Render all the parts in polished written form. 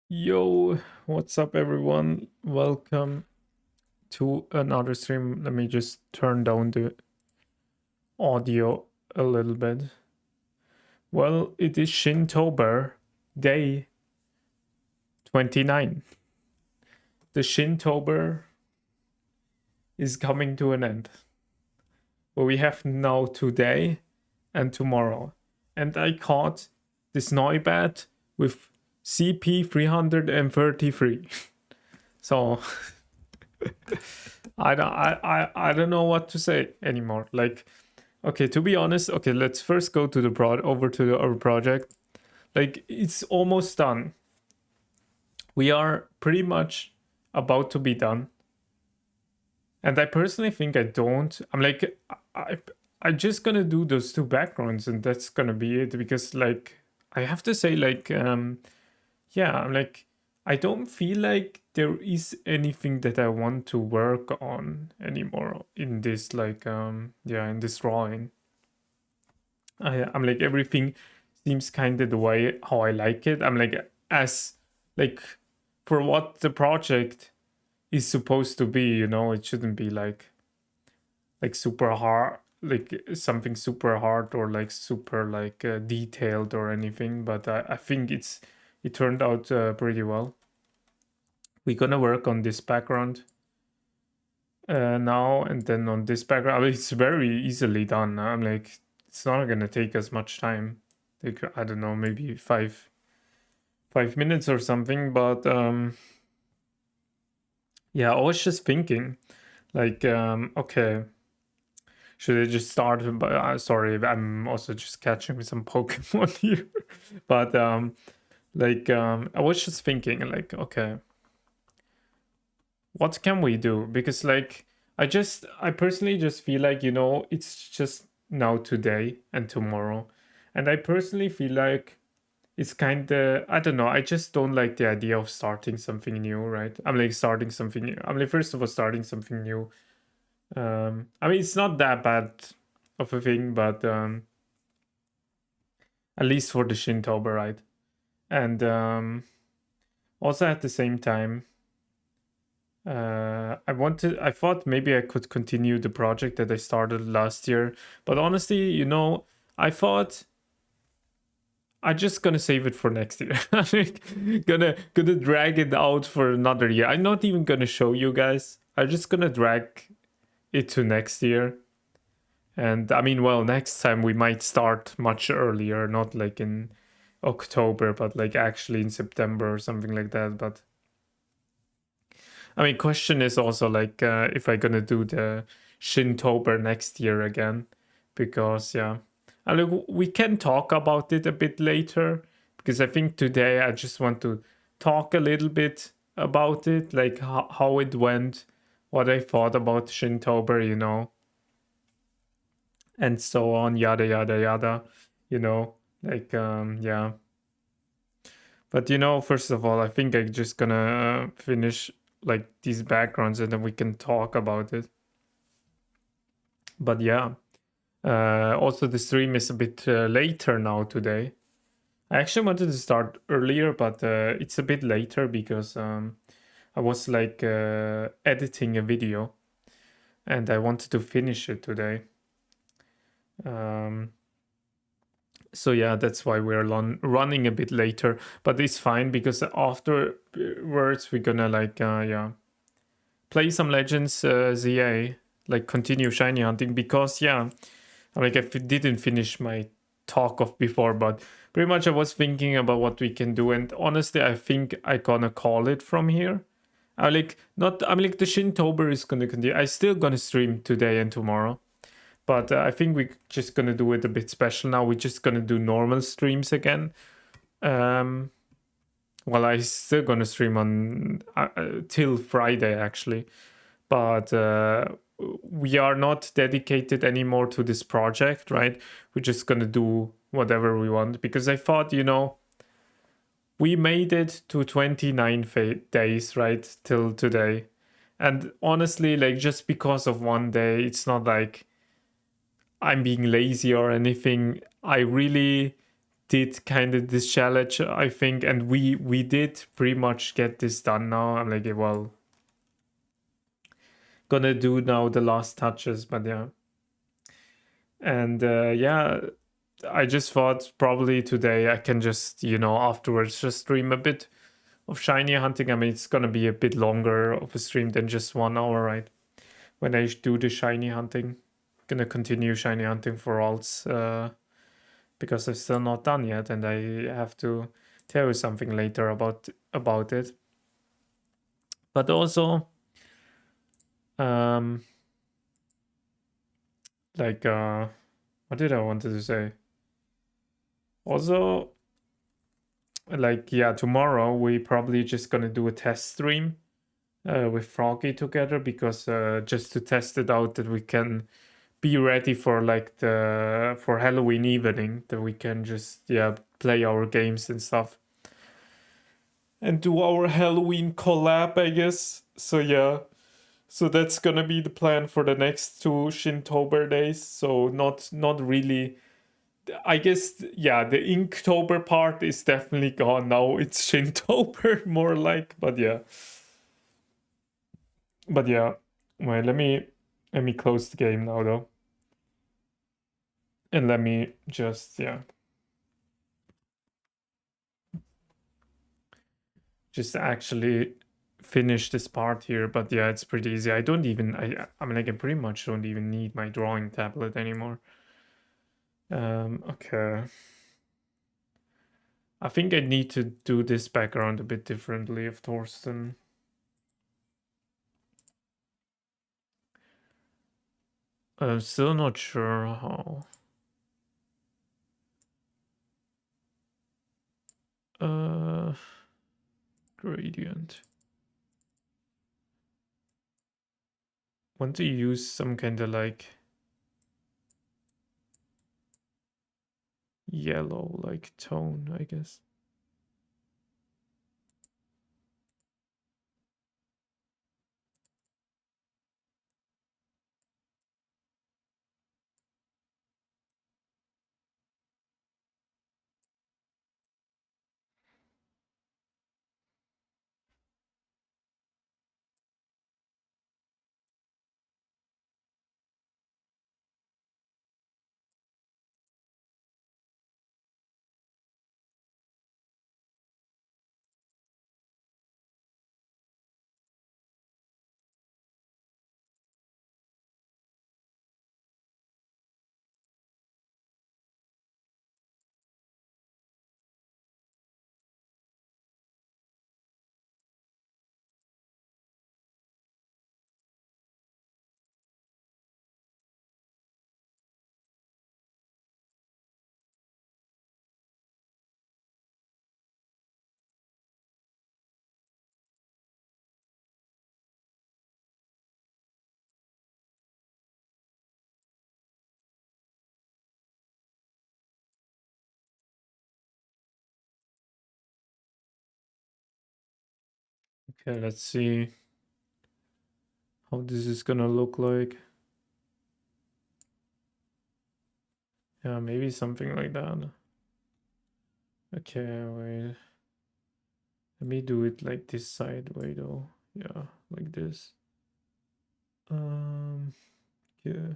Yo, what's up, everyone? Welcome to another stream. Let me just turn down the audio a little bit. Well, it is Shintober, day 29. The Shintober is coming to an end. Well, we have now today and tomorrow. And I caught this Neubat with CP 333. So I don't know what to say anymore. Like, okay, to be honest, okay, let's first go to the over to our project. Like, it's almost done. We are pretty much about to be done. And I personally think I'm like, I just gonna do those two backgrounds and that's gonna be it because like I have to say yeah, I'm like, I don't feel like there is anything that I want to work on anymore in this, yeah, in this drawing. I'm like, everything seems kind of the way how I like it. I'm like, as, like, for what the project is supposed to be, it shouldn't be like super hard, like something super hard or like super detailed or anything. But I think it turned out pretty well. We're gonna work on this background now, and then on this background. I mean, it's very easily done. I'm like, it's not gonna take us much time. Like, I don't know, maybe 5 minutes or something. But yeah, I was just thinking, like, okay, should I just start? But sorry, I'm also just catching some Pokemon here. But I was just thinking, like, okay, what can we do? Because like I personally just feel like, it's just now today and tomorrow. And I personally feel like it's kind of, I don't know, I just don't like the idea of starting something new, right? I'm like starting something new. I'm like, first of all, starting something new. I mean, it's not that bad of a thing, but at least for the Shintober, right? And also at the same time, I thought maybe I could continue the project that I started last year, but honestly, I thought I just gonna save it for next year. I'm like, gonna drag it out for another year. I'm not even gonna show you guys. I'm just gonna drag it to next year. And I mean, well, next time we might start much earlier, not like in October, but like actually in September or something like that. But I mean, question is also like if I gonna do the Shintober next year again, because yeah, I mean, we can talk about it a bit later because I think today I just want to talk a little bit about it, like how it went, what I thought about Shintober, and so on, yada yada yada, you know, yeah. But first of all, I think I'm just gonna finish like these backgrounds and then we can talk about it. But yeah, also the stream is a bit later now today. I actually wanted to start earlier, but it's a bit later because I was like editing a video and I wanted to finish it today. So yeah, that's why we're running a bit later, but it's fine because afterwards we're gonna yeah, play some Legends ZA, like continue shiny hunting because yeah, I didn't finish my talk of before, but pretty much I was thinking about what we can do, and honestly, I think I gonna call it from here. I'm like the Shintober is gonna continue. I still gonna stream today and tomorrow, but I think we're just gonna do it a bit special now. We're just gonna do normal streams again. Well, I still gonna stream on till Friday actually, but we are not dedicated anymore to this project, right? We're just gonna do whatever we want because I thought, we made it to 29 days, right, till today, and honestly, like just because of one day, it's not like I'm being lazy or anything. I really did kind of this challenge, I think, and we did pretty much get this done now. I'm like, well, gonna do now the last touches, but yeah. And yeah, I just thought probably today I can just, afterwards just stream a bit of shiny hunting. I mean, it's gonna be a bit longer of a stream than just 1 hour, right? When I do the shiny hunting, gonna continue shiny hunting for alts, because I'm still not done yet, and I have to tell you something later about it. But also, um, like what did I wanted to say? Also, like, yeah, tomorrow we probably just gonna do a test stream with Froggy together, because just to test it out, that we can be ready for like the for Halloween evening, that we can just, yeah, play our games and stuff and do our Halloween collab, I guess. So yeah, so that's gonna be the plan for the next 2 Shintober days. So not really. I guess, yeah, the Inktober part is definitely gone now. It's Shintober more like, but yeah. But yeah. Wait, let me close the game now though. And let me just, yeah, just actually finish this part here. But yeah, it's pretty easy. I don't even I mean, like, I pretty much don't even need my drawing tablet anymore. Okay. I think I need to do this background a bit differently of Thorsten. I'm still not sure how. Uh, Gradient. Want to use some kind of like yellow like tone, I guess. Okay, let's see how this is gonna look like. Yeah, maybe something like that. Okay, wait. Let me do it like this side way though. Yeah, like this. Yeah.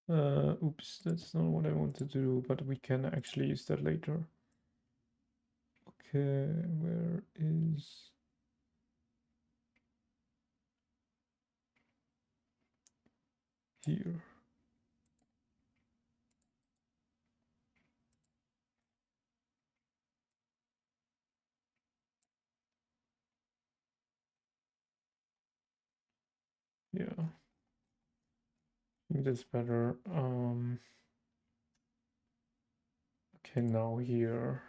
Oops, that's not what I wanted to do, but we can actually use that later. Okay, where is here? Yeah, I think that's better. Okay, now here.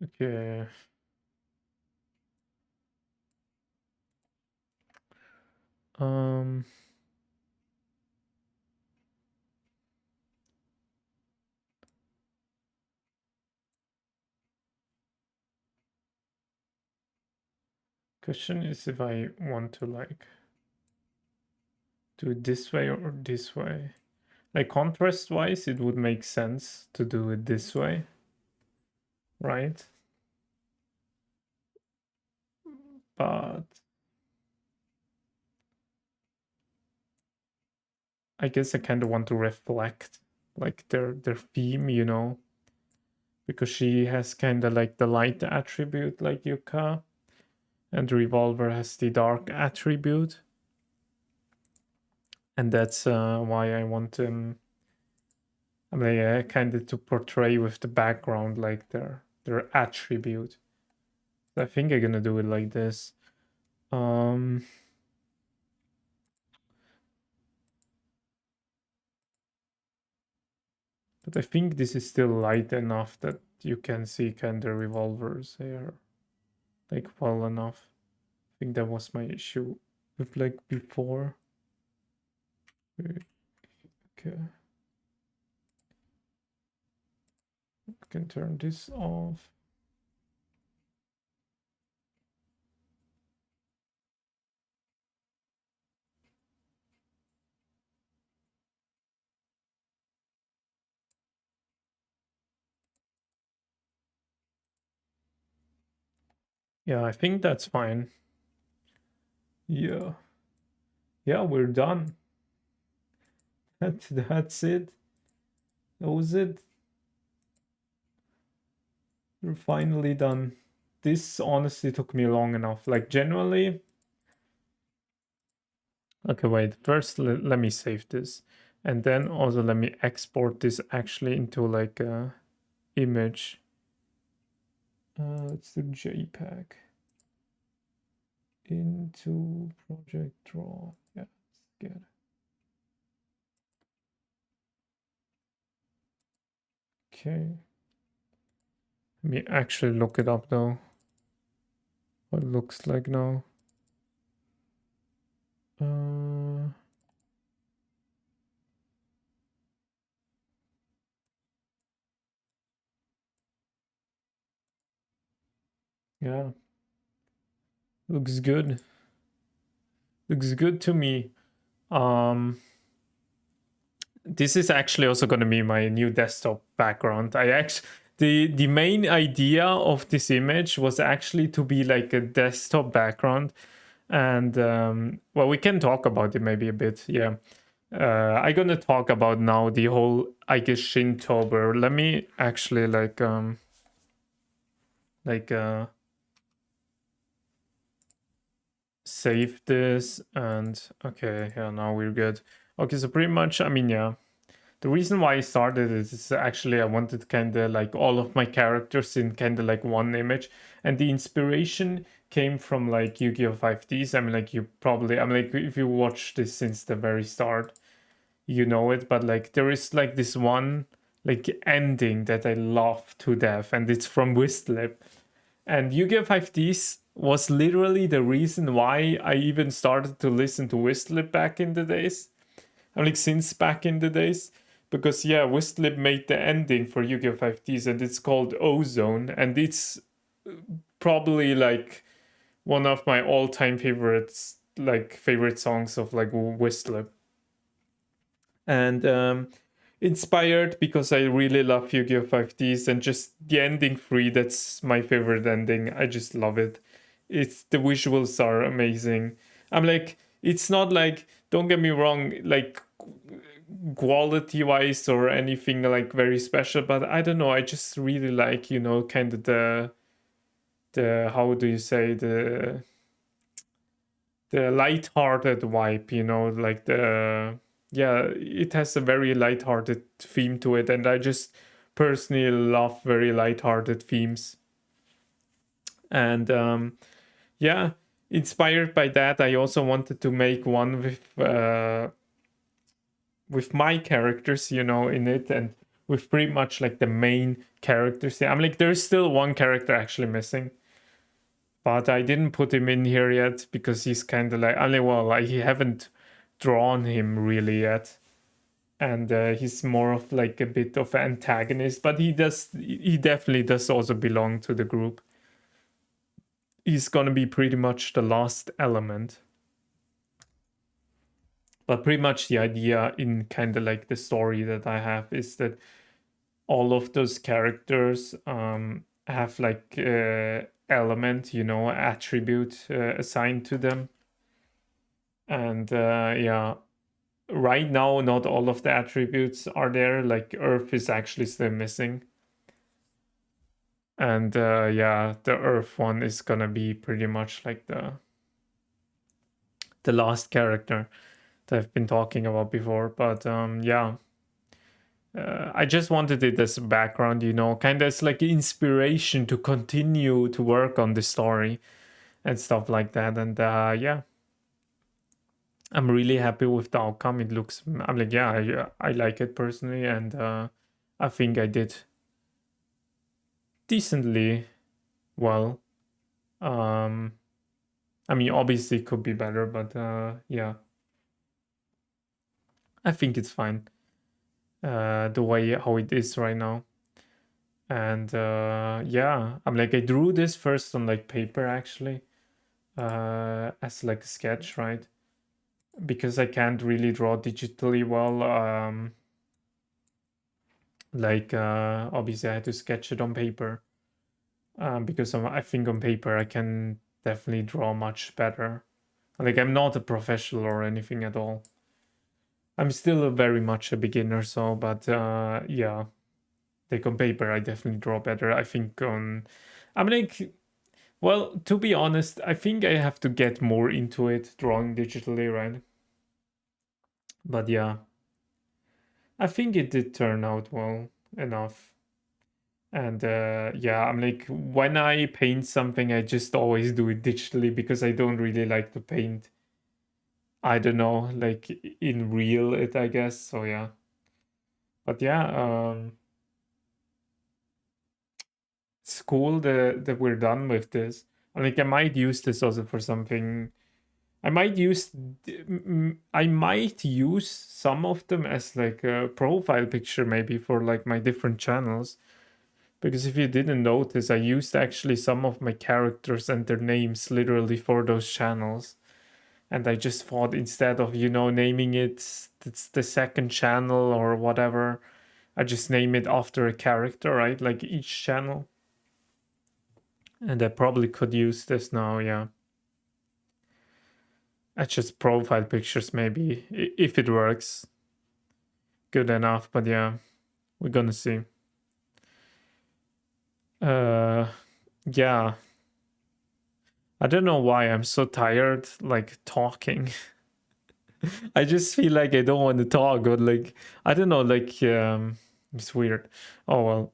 Okay. Um, Question is if I want to like do it this way or this way. Like contrast wise, it would make sense to do it this way, right? But I guess I kind of want to reflect like their theme, you know, because she has kind of like the light attribute like Yuka, and the revolver has the dark attribute, and that's why I want I mean, kind of to portray with the background like their attribute. I think I'm gonna do it like this. Um, but I think this is still light enough that you can see kind of revolvers here, like well enough. I think that was my issue with like before. Okay, I can turn this off. Yeah, I think that's fine. Yeah, yeah, we're done. That's it. That was it. We're finally done. This honestly took me long enough. Like genuinely. Okay, wait. First, let me save this, and then also let me export this actually into like a image. Let's do JPEG into Project Draw. Yeah, good. Okay. Let me actually look it up though. What it looks like now. Uh, yeah, looks good. Looks good to me. Um, this is actually also going to be my new desktop background. I actually the main idea of this image was actually to be like a desktop background, and well, we can talk about it maybe a bit. Yeah, I'm gonna talk about now the whole I guess Shintober. Let me actually like save this and okay, yeah, now we're good. Okay, so pretty much, I mean, yeah. The reason why I started is actually I wanted kind of like all of my characters in kind of like one image, and the inspiration came from like Yu-Gi-Oh! 5Ds. I mean, like you probably, I mean, like if you watch this since the very start, you know it. But like there is like this one like ending that I love to death, and it's from Wistlip. And Yu-Gi-Oh! 5Ds was literally the reason why I even started to listen to Wistlip back in the days. I'm like since back in the days. Because yeah, Wistlip made the ending for Yu-Gi-Oh! 5Ds and it's called Ozone. And it's probably like one of my all-time favorites, like favorite songs of like Wistlip. And inspired because I really love Yu-Gi-Oh! 5Ds, and just the ending 3, that's my favorite ending. I just love it. It's the visuals are amazing. I'm like, it's not like, don't get me wrong, like quality wise or anything like very special, but I don't know, I just really like, you know, kind of the how do you say, the light-hearted vibe, you know, like the, yeah, it has a very light-hearted theme to it, and I just personally love very light-hearted themes. And yeah, inspired by that, I also wanted to make one with my characters, you know, in it, and with pretty much like the main characters. I'm like, there's still one character actually missing, but I didn't put him in here yet because he's kind of like, only well, I haven't drawn him really yet, and he's more of like a bit of an antagonist, but he definitely does also belong to the group. He's gonna be pretty much the last element. But pretty much the idea in kind of like the story that I have is that all of those characters have like element, you know, attribute assigned to them. And yeah, right now not all of the attributes are there. Like Earth is actually still missing. And yeah, the Earth one is gonna be pretty much like the last character that I've been talking about before. But yeah, I just wanted it as a background, you know, kind of as like inspiration to continue to work on the story and stuff like that. And yeah, I'm really happy with the outcome. It looks, I'm like, yeah, I like it personally, and I think I did decently well. Um, I mean, obviously, it could be better, but yeah, I think it's fine. The way how it is right now. And yeah, I'm like, I drew this first on like paper actually, as like a sketch, right? Because I can't really draw digitally well. Like obviously I had to sketch it on paper. Because I think on paper I can definitely draw much better. Like I'm not a professional or anything at all. I'm still very much a beginner, so but yeah, like on paper I definitely draw better. I think on, I'm like, well, to be honest, I think I have to get more into it drawing digitally, right? But yeah, I think it did turn out well enough. And yeah, I'm like, when I paint something, I just always do it digitally because I don't really like to paint. I don't know, like in real it, I guess. So yeah. But yeah, it's cool that we're done with this. I'm like, I might use this also for something. I might use some of them as like a profile picture maybe for like my different channels. Because if you didn't notice, I used actually some of my characters and their names literally for those channels. And I just thought instead of, you know, naming it, it's the second channel or whatever, I just name it after a character, right? Like each channel. And I probably could use this now, yeah. I just profile pictures maybe, if it works good enough. But yeah, we're gonna see. Uh, yeah. I don't know why I'm so tired, like talking. I just feel like I don't want to talk, or like I don't know, like it's weird. Oh well,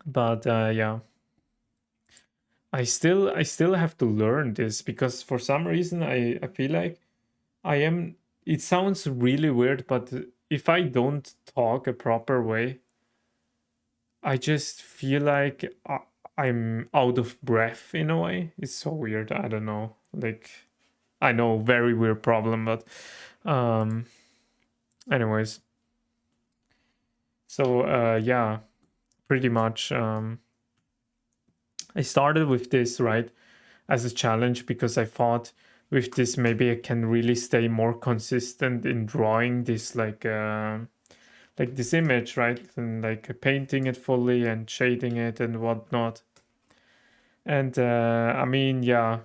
but yeah, I still have to learn this because for some reason I feel like I am. It sounds really weird, but if I don't talk a proper way, I just feel like I'm out of breath in a way. It's so weird. I don't know. Like I know, very weird problem, but um anyways. So yeah, pretty much I started with this, right, as a challenge because I thought with this maybe I can really stay more consistent in drawing this like like this image, right? And like painting it fully and shading it and whatnot. And I mean, yeah.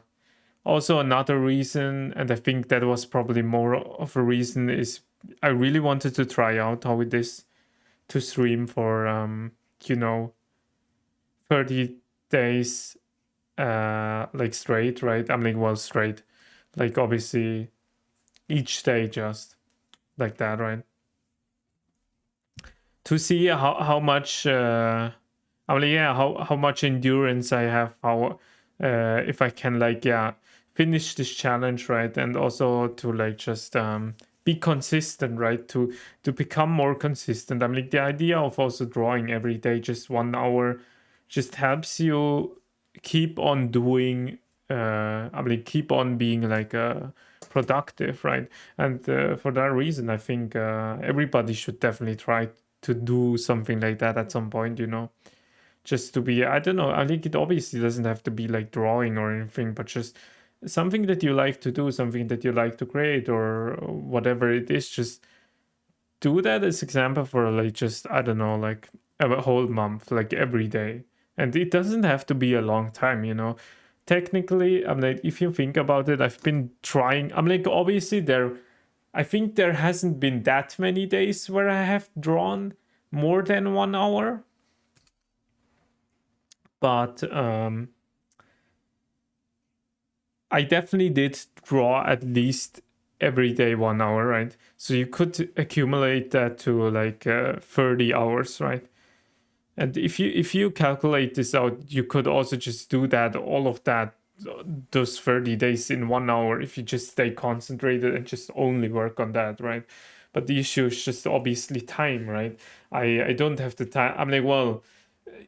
Also, another reason, and I think that was probably more of a reason, is I really wanted to try out how it is to stream for you know 30 days like straight, right? I'm like, well, straight, like obviously each day just like that, right? To see how much I mean, yeah, how much endurance I have, how if I can like yeah finish this challenge, right? And also to like just be consistent, right? To become more consistent. I mean, like the idea of also drawing every day just 1 hour just helps you keep on doing I mean keep on being like productive, right? And for that reason I think everybody should definitely try to do something like that at some point, you know, just to be, I don't know, I think it obviously doesn't have to be like drawing or anything, but just something that you like to do, something that you like to create or whatever it is, just do that as example for like just, I don't know, like a whole month, like every day. And it doesn't have to be a long time, you know. Technically, I'm like, if you think about it, I've been trying, I'm like, obviously there, I think there hasn't been that many days where I have drawn more than 1 hour, but I definitely did draw at least every day 1 hour, right? So you could accumulate that to like 30 hours, right? And if you calculate this out, you could also just do that, all of that, those 30 days in 1 hour if you just stay concentrated and just only work on that, right? But the issue is just obviously time, right? I don't have the time. I'm like, well,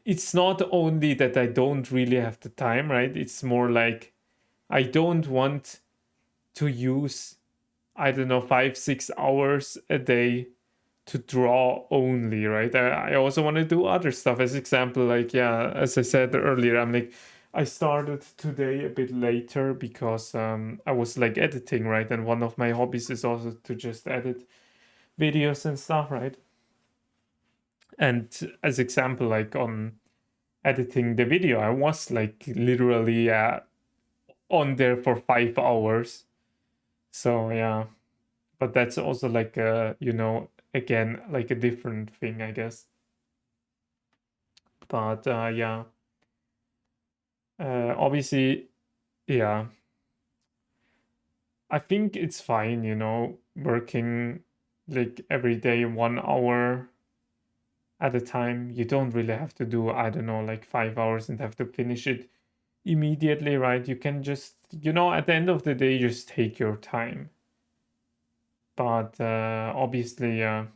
it's not only that I don't really have the time, right? It's more like I don't want to use, I don't know, 5 6 hours a day to draw only, right? I also want to do other stuff. As example, like yeah, as I said earlier, I'm like I started today a bit later because I was like editing, right? And one of my hobbies is also to just edit videos and stuff, right? And as example, like on editing the video, I was like literally on there for 5 hours. So yeah, but that's also like you know, again like a different thing, I guess. But yeah, obviously, yeah, I think it's fine, you know, working like every day 1 hour at a time. You don't really have to do, I don't know, like 5 hours and have to finish it immediately, right? You can just, you know, at the end of the day, just take your time. But obviously, I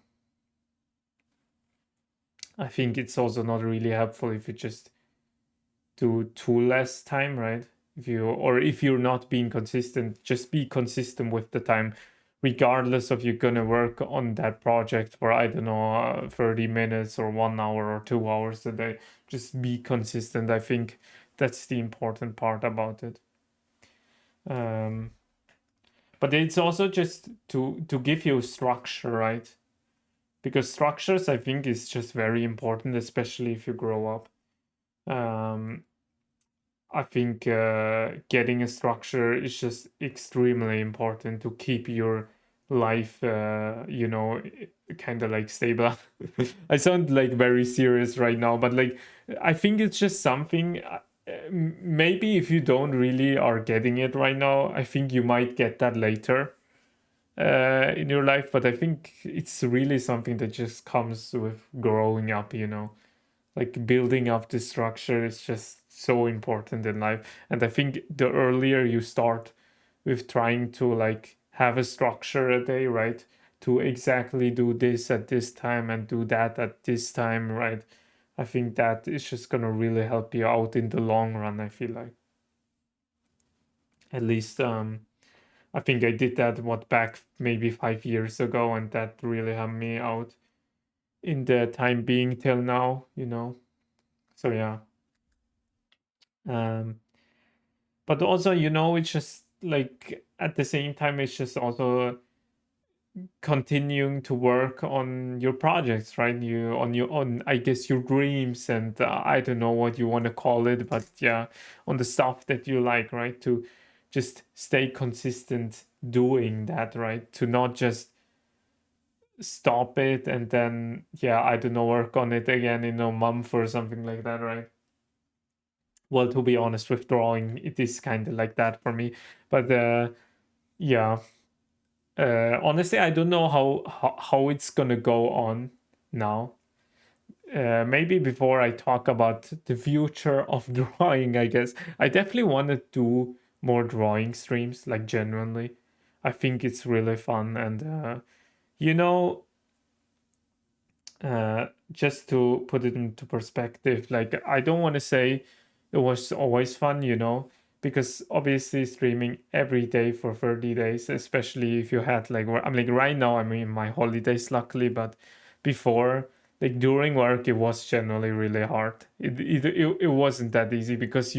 think it's also not really helpful if you just do too less time, right? If you, or if you're not being consistent, just be consistent with the time, regardless of you're gonna work on that project for, I don't know, 30 minutes or 1 hour or 2 hours a day. Just be consistent. I think that's the important part about it. Um, but it's also just to give you structure, right? Because structures, I think, is just very important, especially if you grow up. Um, I think getting a structure is just extremely important to keep your life, you know, kind of like stable. I sound like very serious right now, but like, I think it's just something. Maybe if you don't really are getting it right now, I think you might get that later in your life. But I think it's really something that just comes with growing up, you know, like building up the structure is just so important in life. And I think the earlier you start with trying to like have a structure a day, right, to exactly do this at this time and do that at this time, right, I think that is just gonna really help you out in the long run. I feel like, at least I think I did that what back maybe 5 years ago, and that really helped me out in the time being till now, you know. So yeah. um but also, you know, it's just like at the same time it's just also continuing to work on your projects, right? On I guess your dreams, and I don't know what you want to call it, but yeah, on the stuff that you like, right? To just stay consistent doing that, right? To not just stop it and then, yeah, I don't know, work on it again in a month or something like that, right? Well, to be honest, with drawing, it is kind of like that for me. But yeah, honestly, I don't know how it's gonna go on now. Maybe before I talk about the future of drawing, I guess I definitely want to do more drawing streams, like genuinely. I think it's really fun, and you know, just to put it into perspective, like I don't want to say it was always fun, because obviously streaming every day for 30 days, especially if you had like, I'm like right now, I'm in my holidays, luckily, but before, like during work, it was generally really hard. It wasn't that easy because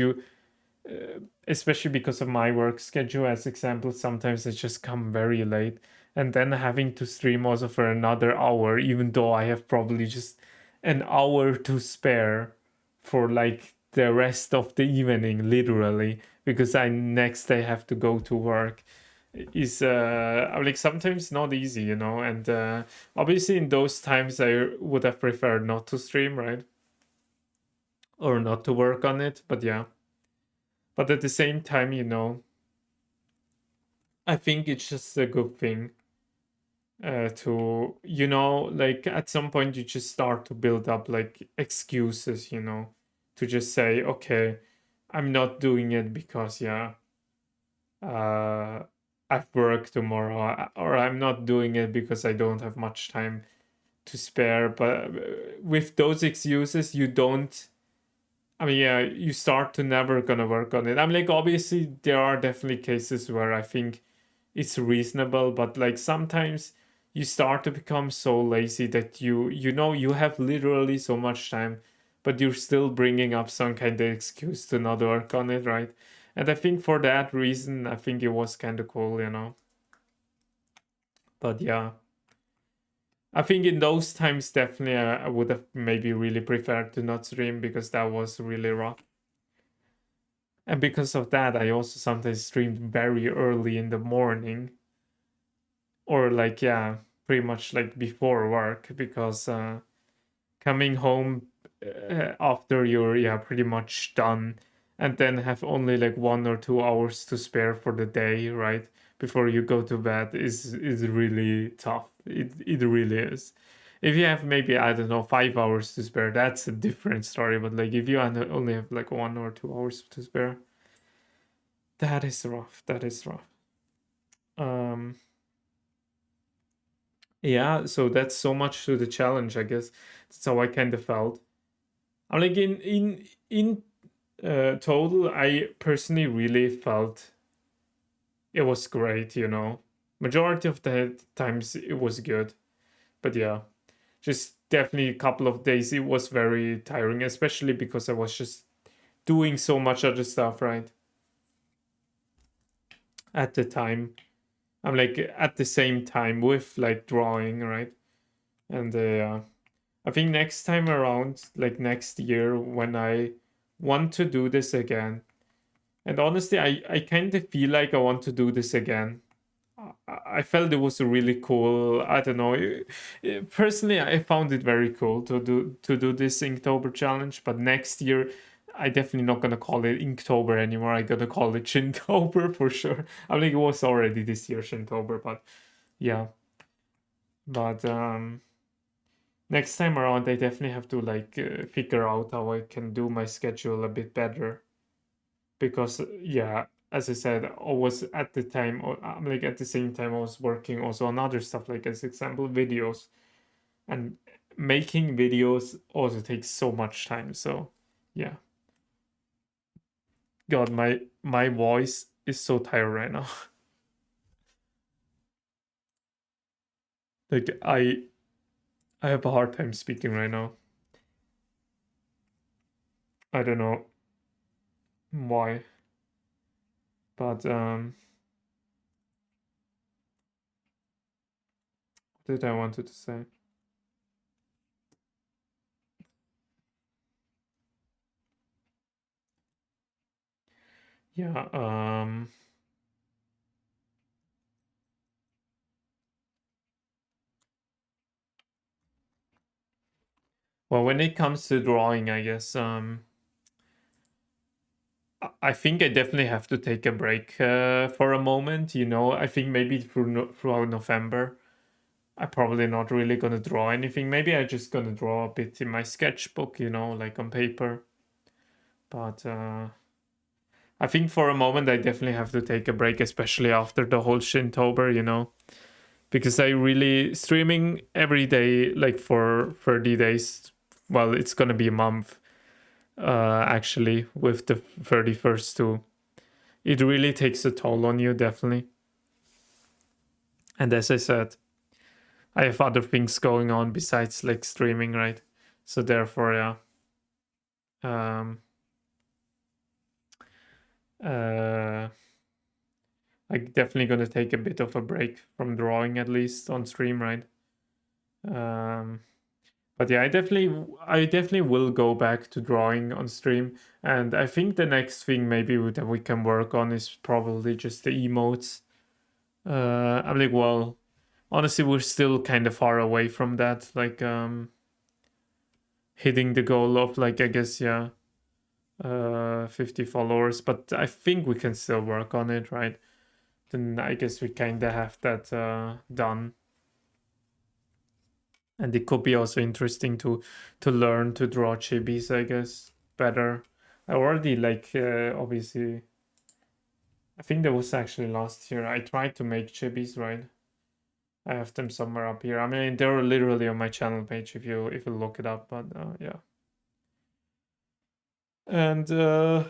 especially because of my work schedule, as example, sometimes I just come very late, and then having to stream also for another hour, even though I have probably just an hour to spare for like the rest of the evening, literally, because I next day have to go to work, is like sometimes not easy, and obviously in those times I would have preferred not to stream, right, or not to work on it, but yeah. But at the same time, I think it's just a good thing to, like at some point you just start to build up like excuses, to just say, okay, I'm not doing it because, yeah, uh, I've work tomorrow, or I'm not doing it because I don't have much time to spare. But with those excuses, you don't. I mean, yeah, you start to never gonna work on it. I'm like, obviously, there are definitely cases where I think it's reasonable, but like sometimes you start to become so lazy that you have literally so much time, but you're still bringing up some kind of excuse to not work on it, right? And I think for that reason, I think it was kind of cool. But yeah, I think in those times, definitely I would have maybe really preferred to not stream because that was really rough. And because of that, I also sometimes streamed very early in the morning, or like, yeah, pretty much like before work, because coming home after you're, yeah, pretty much done, and then have only like 1 or 2 hours to spare for the day, right, before you go to bed, is really tough. It really is. If you have maybe, I don't know, 5 hours to spare, that's a different story. But like if you only have like 1 or 2 hours to spare, that is rough. That is rough. Um, yeah, so that's so much to the challenge, I guess. That's how I kind of felt. I'm like in total, I personally really felt it was great. Majority of the times it was good, but yeah, just definitely a couple of days it was very tiring, especially because I was just doing so much other stuff, right? At the time, I'm like at the same time with like drawing, right? And I think next time around, like next year, when I want to do this again, and honestly, I kind of feel like I want to do this again. I felt it was a really cool. I don't know. Personally, I found it very cool to do this Inktober challenge. But next year, I definitely not gonna call it Inktober anymore. I gonna call it Shintober for sure. I think it was already this year Shintober, but yeah. But next time around, I definitely have to like figure out how I can do my schedule a bit better, because yeah, as I said, I was at the time, or I'm like at the same time I was working also on other stuff, like as example videos, and making videos also takes so much time. So yeah, God, my voice is so tired right now. Like I have a hard time speaking right now. I don't know why, but did I wanted to say? Yeah, well, when it comes to drawing, I guess I think I definitely have to take a break for a moment. You know, I think maybe throughout November, I'm probably not really gonna draw anything. Maybe I'm just gonna draw a bit in my sketchbook, you know, like on paper. But I think for a moment I definitely have to take a break, especially after the whole Shintober, you know, because I really streaming every day, like for 30 days. Well, it's gonna be a month, actually, with the 31st too. It really takes a toll on you, definitely. And as I said, I have other things going on besides like streaming, right? So therefore, yeah. Um, uh, I'm definitely gonna take a bit of a break from drawing at least on stream, right? Um, but yeah, I definitely will go back to drawing on stream, and I think the next thing maybe that we can work on is probably just the emotes. I'm like, well, honestly, we're still kind of far away from that, like hitting the goal of like I guess yeah, 50 followers, but I think we can still work on it, right? Then I guess we kind of have that done. And it could be also interesting to learn to draw chibis, I guess, better. I already like obviously. I think that was actually last year. I tried to make chibis, right? I have them somewhere up here. I mean, they're literally on my channel page if you look it up. But yeah, and oh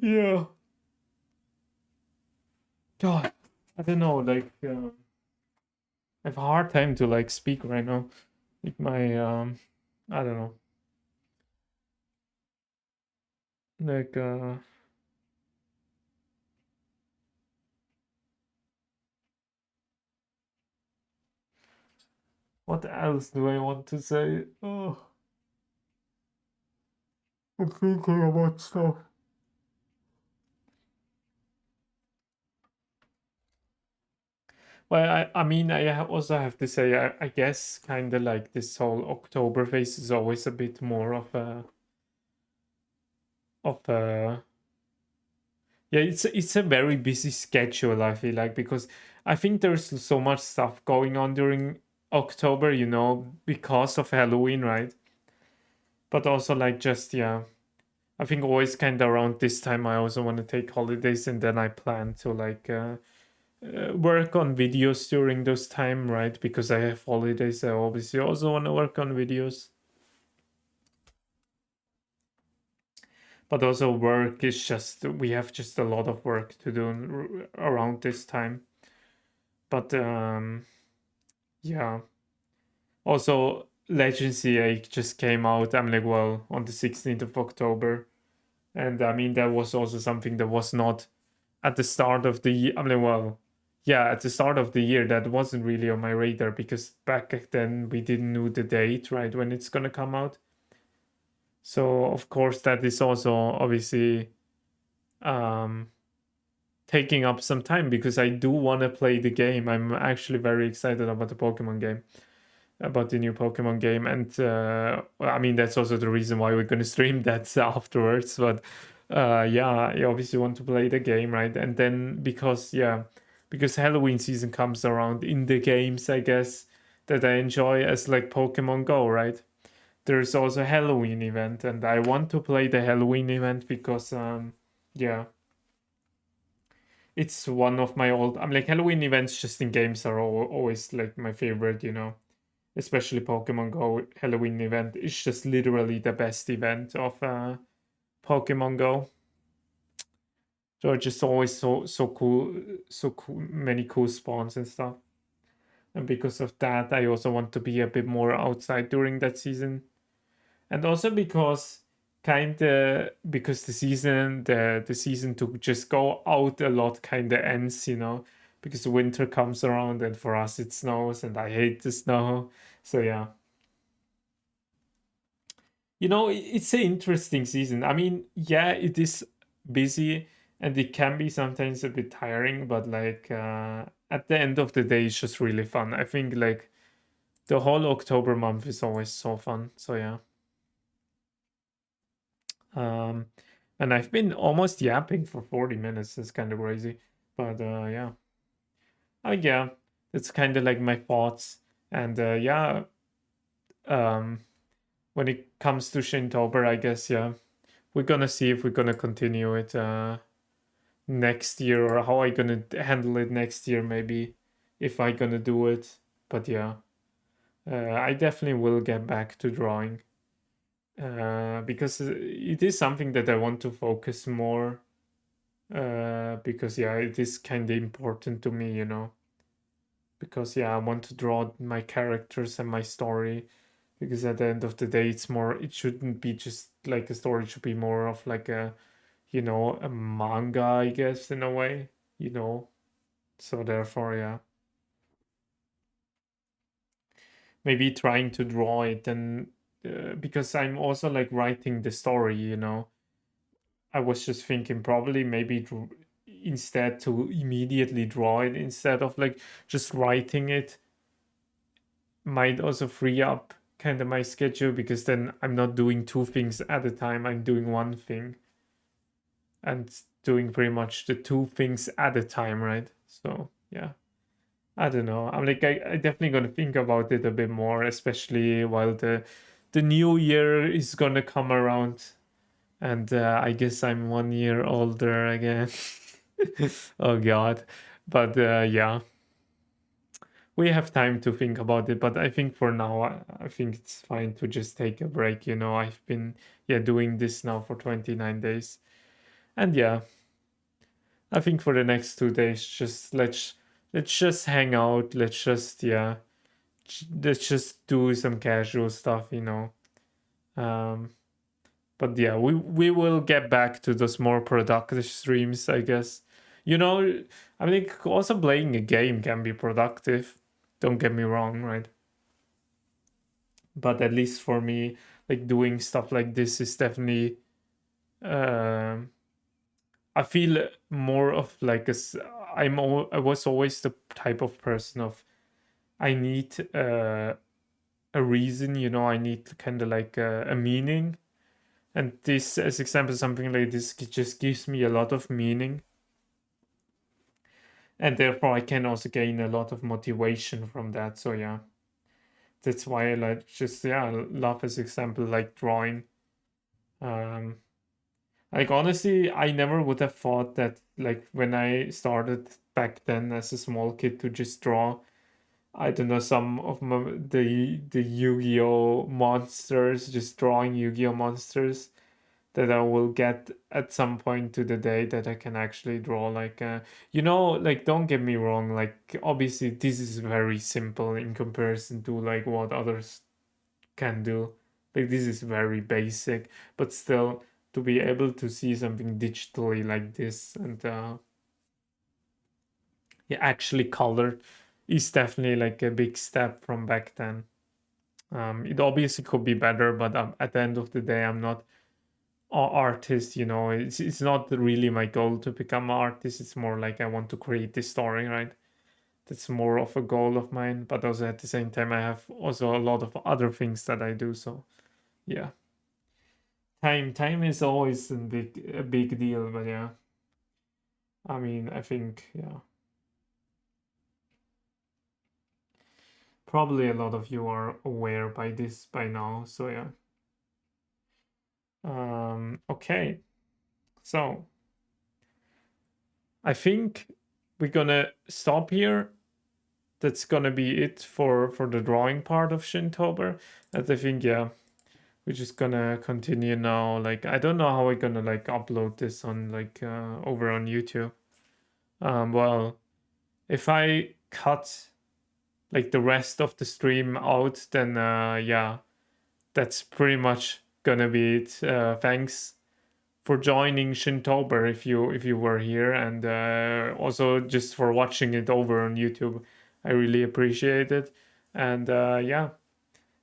yeah, God, I don't know. Like I have a hard time to like speak right now. Like my I don't know. Like what else do I want to say? Oh, I'm thinking about stuff. Well, I mean, also have to say, I guess kind of like this whole October phase is always a bit more of a yeah, it's a very busy schedule, I feel like, because I think there's so much stuff going on during October, you know, because of Halloween, right? But also like just yeah, I think always kind of around this time I also want to take holidays and then I plan to like work on videos during those time, right? Because I have holidays, I obviously also want to work on videos. But also work is just we have just a lot of work to do around this time. But yeah. Also Legacy 8 just came out. I'm like, well, on the 16th of October. And I mean that was also something that was not at the start of the year. I'm like, well, yeah, at the start of the year that wasn't really on my radar because back then we didn't know the date, right, when it's gonna come out. So of course that is also obviously um taking up some time because I do want to play the game. I'm actually very excited about the Pokemon game, about the new Pokemon game, and I mean that's also the reason why we're gonna stream that afterwards. But yeah, I obviously want to play the game, right? And then because yeah, because Halloween season comes around in the games, I guess that I enjoy as like Pokemon Go, right? There's also a Halloween event, and I want to play the Halloween event because yeah, it's one of my old. I'm like Halloween events just in games are always like my favorite, you know. Especially Pokemon Go Halloween event. It's just literally the best event of Pokemon Go. So it's just always so cool, so cool, many cool spawns and stuff. And because of that, I also want to be a bit more outside during that season. And also because kinda because the season to just go out a lot kinda ends, you know. because winter comes around and for us it snows and I hate the snow. So yeah. It's an interesting season. I mean, yeah, it is busy and it can be sometimes a bit tiring, but like at the end of the day, it's just really fun. I think like the whole October month is always so fun. So yeah. Um, and I've been almost yapping for 40 minutes. It's kind of crazy. But yeah. Yeah, it's kind of like my thoughts. And yeah, um, when it comes to Shintober, I guess, yeah, we're gonna see if we're gonna continue it next year or how I gonna handle it next year, maybe if I gonna do it. But yeah, I definitely will get back to drawing because it is something that I want to focus more because yeah, it is kind of important to me, because yeah, I want to draw my characters and my story because at the end of the day it shouldn't be just like a story, it should be more of like a manga, I guess, in a way, you know. So therefore, yeah, maybe trying to draw it and because I'm also like writing the story. I was just thinking probably maybe instead to immediately draw it instead of like just writing it might also free up kind of my schedule because then I'm not doing two things at a time. I'm doing one thing and doing pretty much the two things at a time, right? So yeah, I don't know. I'm like I definitely gonna think about it a bit more, especially while the new year is gonna come around, and I guess I'm 1 year older again. Oh God, but yeah, we have time to think about it. But I think for now, I think it's fine to just take a break. I've been doing this now for 29 days, and yeah, I think for the next 2 days, just let's just hang out. Let's just do some casual stuff. Um, but yeah, we will get back to those more productive streams, I guess. I mean, also playing a game can be productive. Don't get me wrong, right? But at least for me, like doing stuff like this is definitely. Um, I feel more of like I was always the type of person of I need a reason, I need kind of like a meaning. And this, as example, something like this just gives me a lot of meaning. And therefore, I can also gain a lot of motivation from that. So, yeah, that's why I like just, yeah, love as example, like drawing. Um, like, honestly, I never would have thought that, like, when I started back then as a small kid to just draw, I don't know, some of the Yu-Gi-Oh monsters, just drawing Yu-Gi-Oh monsters that I will get at some point to the day that I can actually draw like like don't get me wrong, like obviously this is very simple in comparison to like what others can do. Like this is very basic, but still to be able to see something digitally like this and yeah, actually colored is definitely like a big step from back then. It obviously could be better, but at the end of the day, I'm not artist. It's not really my goal to become an artist. It's more like I want to create this story, right? That's more of a goal of mine, but also at the same time I have also a lot of other things that I do. So yeah, time is always a big deal. But yeah, I mean, I think, yeah, probably a lot of you are aware by this by now. So yeah. Okay, so I think we're gonna stop here. That's gonna be it for the drawing part of Shintober. And I think, yeah, we're just gonna continue now. Like I don't know how we're gonna like upload this on like over on YouTube. Well, if I cut like the rest of the stream out, then yeah, that's pretty much gonna be it. Thanks for joining Shintober if you were here, and also just for watching it over on YouTube. I really appreciate it. And yeah,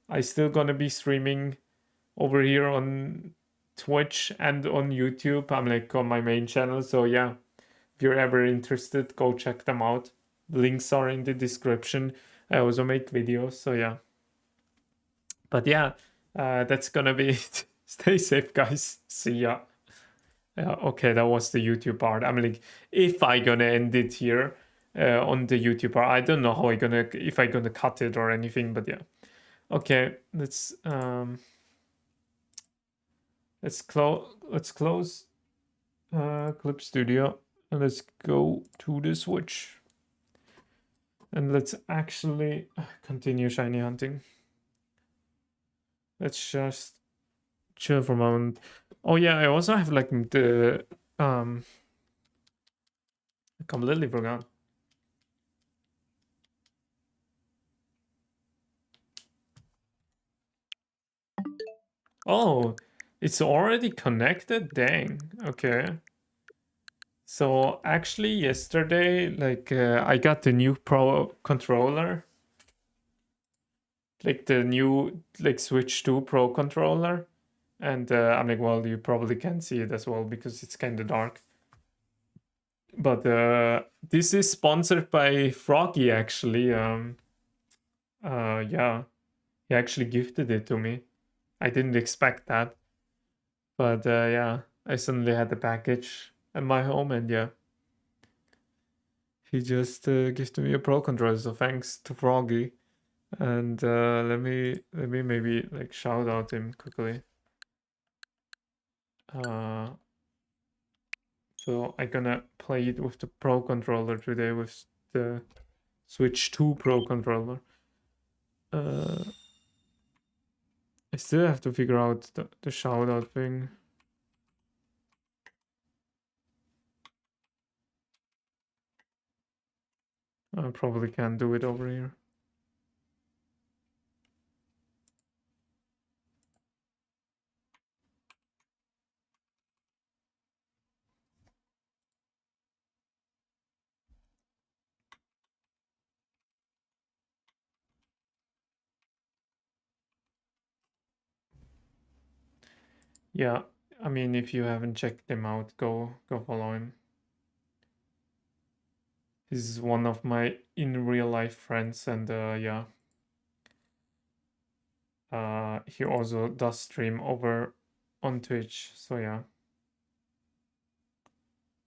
I still gonna be streaming over here on Twitch and on YouTube. I'm like on my main channel. So yeah, if you're ever interested, go check them out. Links are in the description. I also make videos. So yeah. But yeah, that's gonna be it. Stay safe, guys. See ya. Okay, that was the YouTube part. I'm like, if I gonna end it here on the YouTube part, I don't know how I gonna if I gonna cut it or anything. But yeah. Okay, let's close Clip Studio and let's go to the Switch. And let's actually continue shiny hunting. Let's just chill for a moment. Oh yeah, I also have like the I completely forgot. Oh, it's already connected? Dang. Okay. So actually yesterday, like I got the new Pro controller. Like the new like Switch 2 Pro controller. And I'm like, well, you probably can't see it as well because it's kind of dark. But this is sponsored by Froggy actually. Yeah, he actually gifted it to me. I didn't expect that. But yeah, I suddenly had the package at my home, and yeah, he just gifted me a Pro controller. So thanks to Froggy. And let me maybe like shout out him quickly. So I'm gonna play it with the Pro controller today with the Switch 2 Pro controller. I still have to figure out the shout out thing. I probably can't do it over here. Yeah, I mean, if you haven't checked him out, go follow him. He's one of my in real life friends, and yeah, he also does stream over on Twitch. So yeah,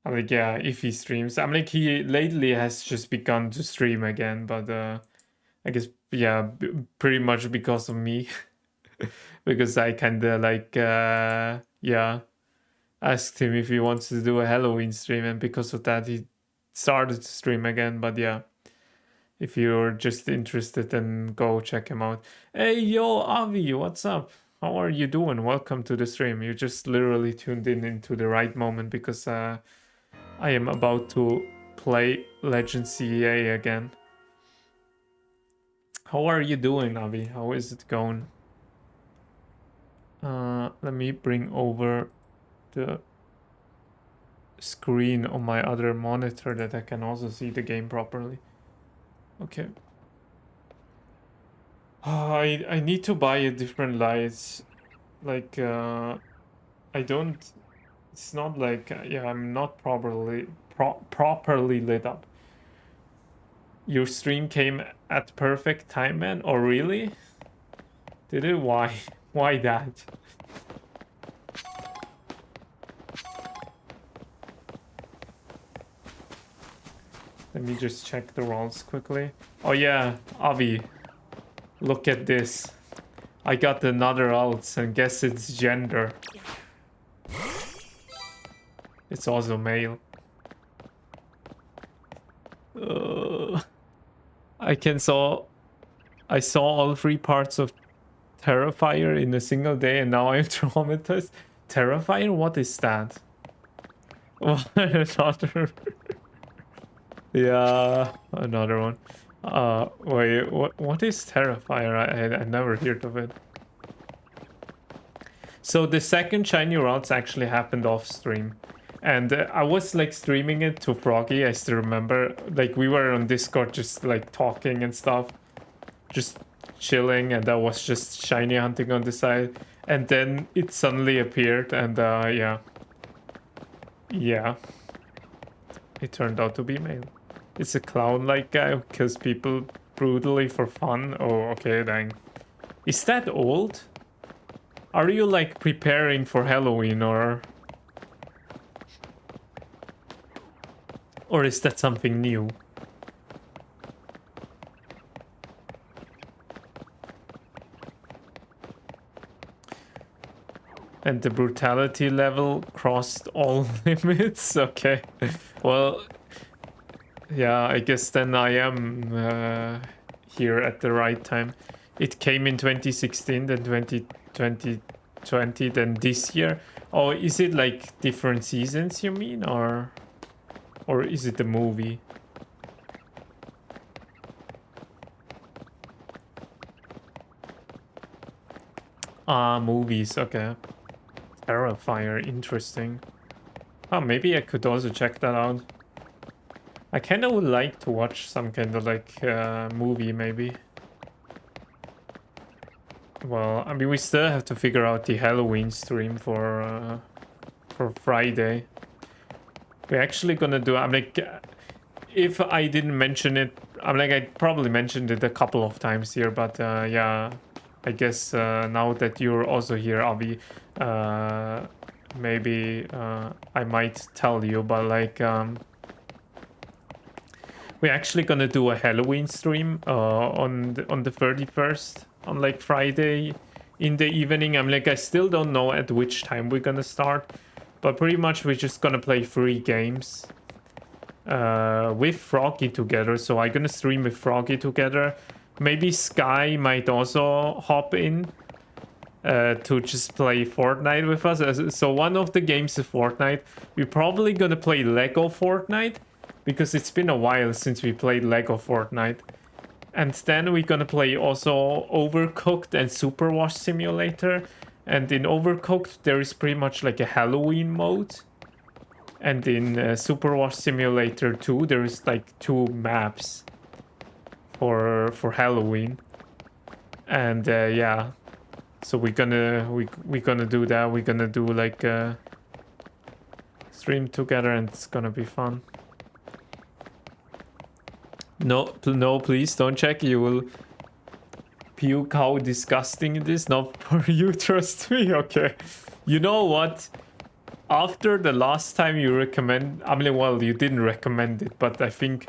I'm like, yeah, if he streams, I'm like, he lately has just begun to stream again, but I guess yeah, pretty much because of me, because I kind of like yeah, asked him if he wants to do a Halloween stream, and because of that, he started to stream again. But yeah, if you're just interested, then go check him out. Hey, yo, Avi, what's up? How are you doing? Welcome to the stream. You just literally tuned in into the right moment because I am about to play Legend CEA again. How are you doing, Avi? How is it going? Let me bring over the screen on my other monitor that I can also see the game properly. Okay. I need to buy a different lights. Like I don't. It's not like yeah. I'm not properly lit up. Your stream came at perfect time, man. Oh really? Did it? Why? Why that? Let me just check the rolls quickly. Oh yeah, Avi, look at this. I got another alt and guess its gender. It's also male. I saw all three parts of Terrifier in a single day and now I'm traumatized. Terrifier? What is that? Another. Yeah, another one. Wait, what is Terrifier? I never heard of it. So the second shiny routes actually happened off stream. And I was like streaming it to Froggy, I still remember. Like we were on Discord just like talking and stuff. Just chilling, and I was just shiny hunting on the side. And then it suddenly appeared, and yeah. Yeah. It turned out to be male. It's a clown-like guy who kills people brutally for fun. Oh, okay, dang. Is that old? Are you like preparing for Halloween or is that something new? And the brutality level crossed all limits? Okay. Well, yeah, I guess then I am here at the right time. It came in 2016, then 2020, then this year. Oh, is it like different seasons, you mean? Or is it the movie? Ah, movies, okay. Terrifier, interesting. Oh, maybe I could also check that out. I kind of would like to watch some kind of like movie, maybe. Well, I mean, we still have to figure out the Halloween stream for Friday. We're actually gonna do. I'm like, if I didn't mention it, I'm like, I probably mentioned it a couple of times here, but yeah, I guess now that you're also here, Avi, maybe I might tell you, but like, we're actually gonna do a Halloween stream on the 31st, on like Friday in the evening. I'm like, I still don't know at which time we're gonna start, but pretty much we're just gonna play 3 games with Froggy together. So I'm gonna stream with Froggy together. Maybe Sky might also hop in to just play Fortnite with us. So one of the games is Fortnite. We're probably gonna play Lego Fortnite, because it's been a while since we played Lego Fortnite. And then we're gonna play also Overcooked and Super Wash Simulator. And in Overcooked, there is pretty much like a Halloween mode. And in Super Wash Simulator 2, there is like 2 maps for Halloween. And yeah, so we're gonna do that. We're gonna do like a stream together, and it's gonna be fun. No, no, please don't check. You will puke how disgusting it is. Not for you, trust me. Okay. You know what? After the last time you recommend, I mean, well, you didn't recommend it, but I think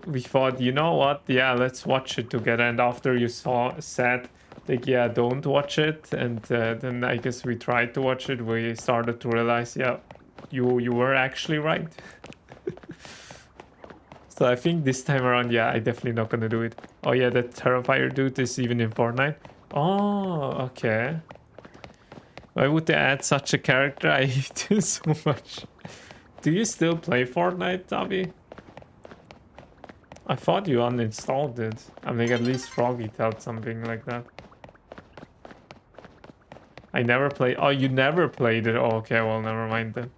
we thought, you know what? Yeah, let's watch it together. And after you said, like, yeah, don't watch it. And then I guess we tried to watch it. We started to realize, yeah, you were actually right. So I think this time around, yeah, I definitely not gonna do it. Oh yeah, that Terrifier dude is even in Fortnite. Oh, okay. Why would they add such a character? I hate you so much. Do you still play Fortnite, Tavi? I thought you uninstalled it. I mean, at least Froggy told something like that. I never played. Oh, you never played it. Oh, okay, well, never mind then.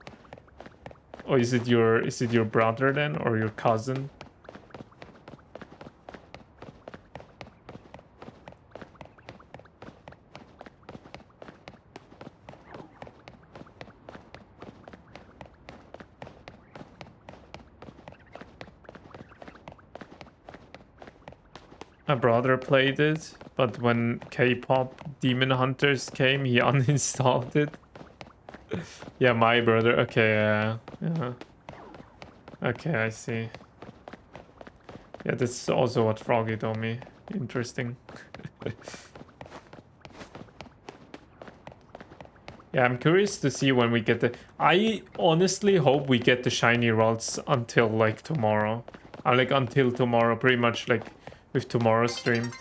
Oh, is it your brother then, or your cousin? My brother played it, but when K-pop Demon Hunters came, he uninstalled it. Yeah, my brother. Okay, yeah. Okay, I see. Yeah, that's also what Froggy told me. Interesting. Yeah, I'm curious to see when we get the... I honestly hope we get the shiny rods until like tomorrow. Like until tomorrow, pretty much like with tomorrow's stream.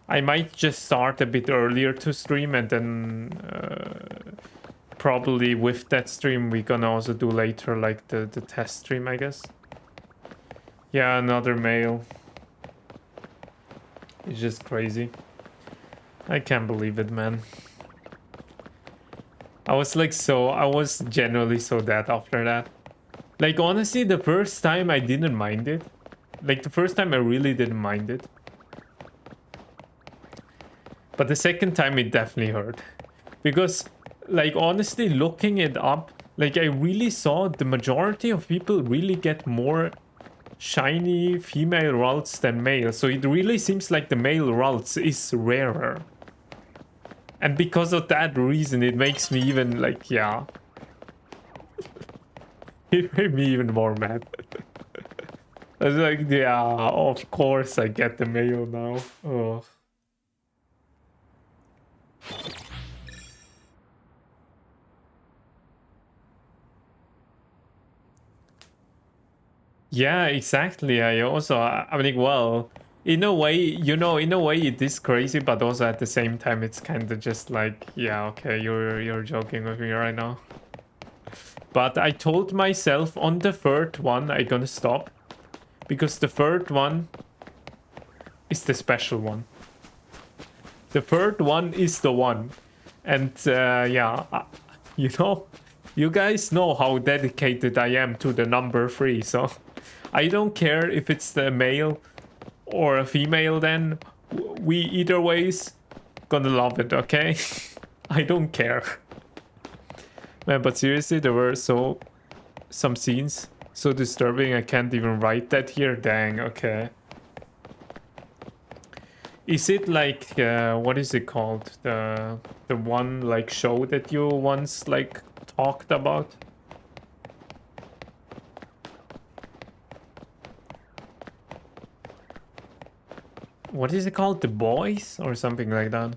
I might just start a bit earlier to stream, and then probably with that stream we're gonna also do later like the test stream, I guess. Yeah, another male. It's just crazy. I can't believe it, man. I was like, so I was genuinely so dead after that. Like, honestly, the first time I didn't mind it. Like, the first time I really didn't mind it. But the second time it definitely hurt. Because, like, honestly, looking it up, like, I really saw the majority of people really get more shiny female routes than male. So it really seems like the male routes is rarer. And because of that reason, it makes me even, like, yeah. It made me even more mad. I was like, yeah, of course I get the male now. Oh. Yeah, exactly. I also, I'm like, well, in a way, you know, in a way it is crazy, but also at the same time, it's kind of just like, yeah, okay, you're joking with me right now. But I told myself on the third one, I'm gonna stop. Because the third one is the special one. The third one is the one. And yeah, you know, you guys know how dedicated I am to the number 3. So I don't care if it's the male or a female then. We either ways gonna love it, okay? I don't care. Man, but seriously, there were some scenes so disturbing I can't even write that here. Dang, okay. Is it like what is it called? The one like show that you once like talked about? What is it called? The Boys or something like that?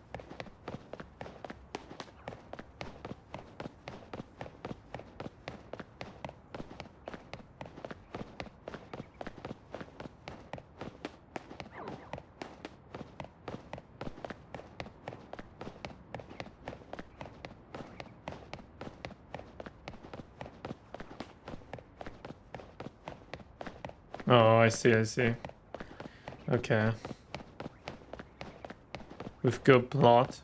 Oh, I see, I see. Okay. With good plot.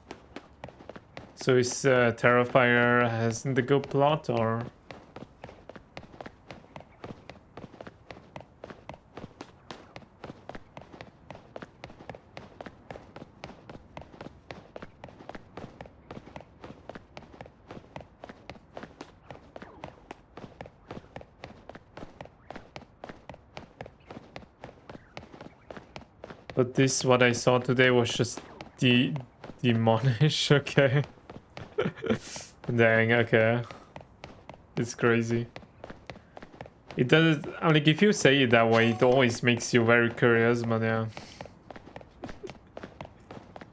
So is Terrifier hasn't the good plot or? But this, what I saw today was just demonish, okay. Dang, okay. It's crazy. It does, I'm like, if you say it that way, it always makes you very curious, but yeah.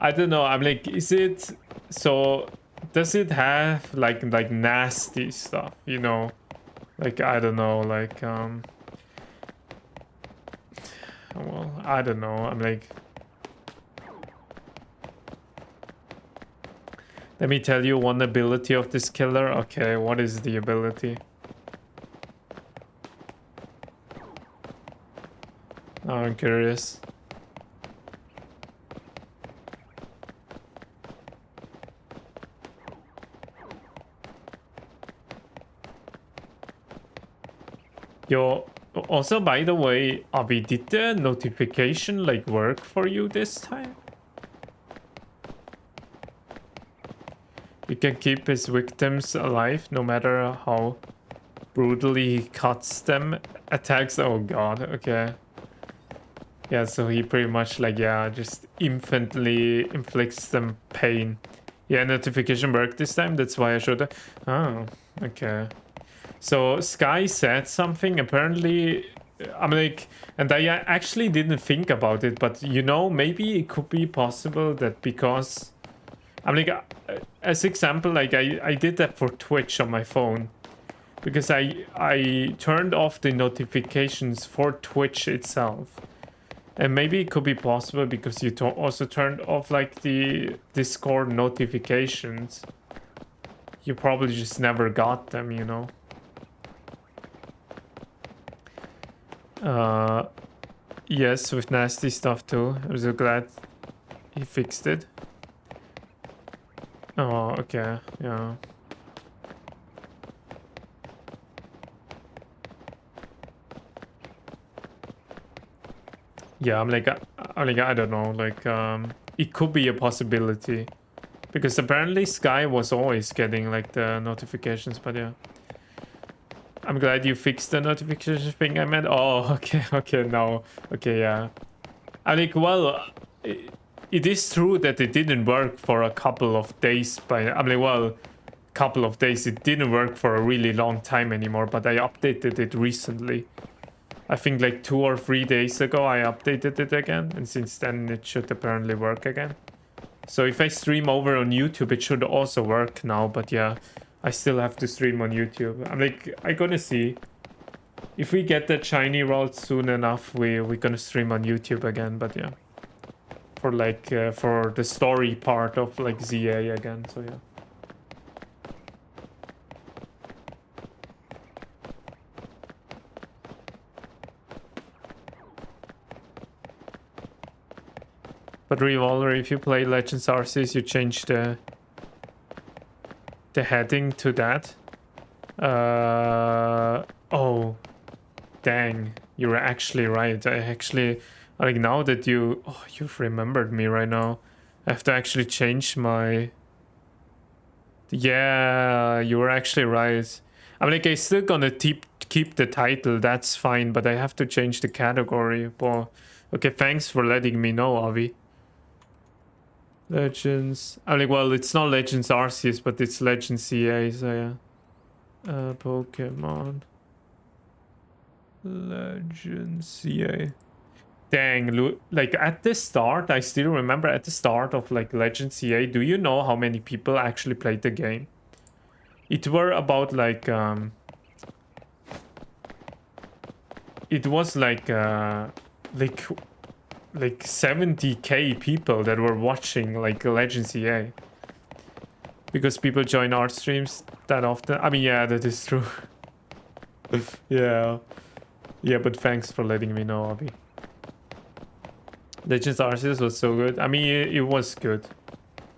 I don't know, I'm like, is it, so, does it have, like nasty stuff, you know? Like, I don't know, like, well, I don't know, I'm like... Let me tell you one ability of this killer. Okay, what is the ability? Oh, I'm curious. Yo, also, by the way, Avi, did the notification like work for you this time? He can keep his victims alive no matter how brutally he cuts them. Attacks, oh god, okay. Yeah, so he pretty much like, yeah, just infinitely inflicts them pain. Yeah, notification worked this time, that's why I showed it. Oh, okay. So Sky said something, apparently, I'm like, and I actually didn't think about it, but you know, maybe it could be possible that because, I'm like, as example, like I did that for Twitch on my phone. Because I turned off the notifications for Twitch itself. And maybe it could be possible because you also turned off like the Discord notifications. You probably just never got them, you know. Yes, with nasty stuff too. I'm so glad he fixed it. Oh, okay, yeah. Yeah, I don't know, like, it could be a possibility. Because apparently Sky was always getting, like, the notifications, but yeah. I'm glad you fixed the notification thing I meant. Oh, okay, okay, no. Okay, yeah. I like, well, it is true that it didn't work for a couple of days, but I'm like, well, couple of days, it didn't work for a really long time anymore, but I updated it recently. I think like 2 or 3 days ago I updated it again, and since then it should apparently work again. So if I stream over on YouTube, it should also work now, but yeah, I still have to stream on YouTube. I'm like, I gonna see. If we get that shiny route soon enough, we're gonna stream on YouTube again, but yeah. For like, for the story part of like ZA again, so yeah. But Revolver, if you play Legends Arceus, you change the heading to that. Oh, dang, you're actually right. I actually, like, now that you've remembered me right now, I have to actually change my. Yeah, you were actually right. I'm like, I still gonna keep the title. That's fine, but I have to change the category. Well, okay, thanks for letting me know, Avi. Legends. I'm like, well, it's not Legends Arceus, but it's Legends CA, so yeah. Pokemon. Legends CA. Dang, like at the start, I still remember at the start of like Legends CA, do you know how many people actually played the game? It were about like, it was like 70k people that were watching like Legends CA. Because people join art streams that often. I mean, yeah, that is true. Yeah. Yeah, but thanks for letting me know, Abby. Legends Arceus was so good. I mean, it was good.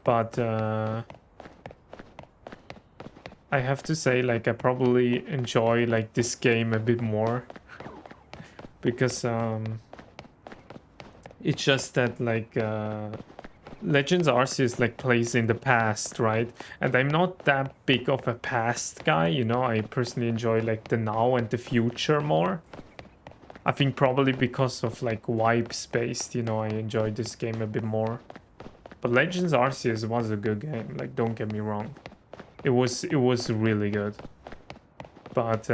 But I have to say, like, I probably enjoy like this game a bit more. Because it's just that like Legends Arceus like plays in the past, right? And I'm not that big of a past guy, you know. I personally enjoy like the now and the future more. I think probably because of like vibes based, you know, I enjoyed this game a bit more. But Legends Arceus was a good game, like don't get me wrong. It was really good. But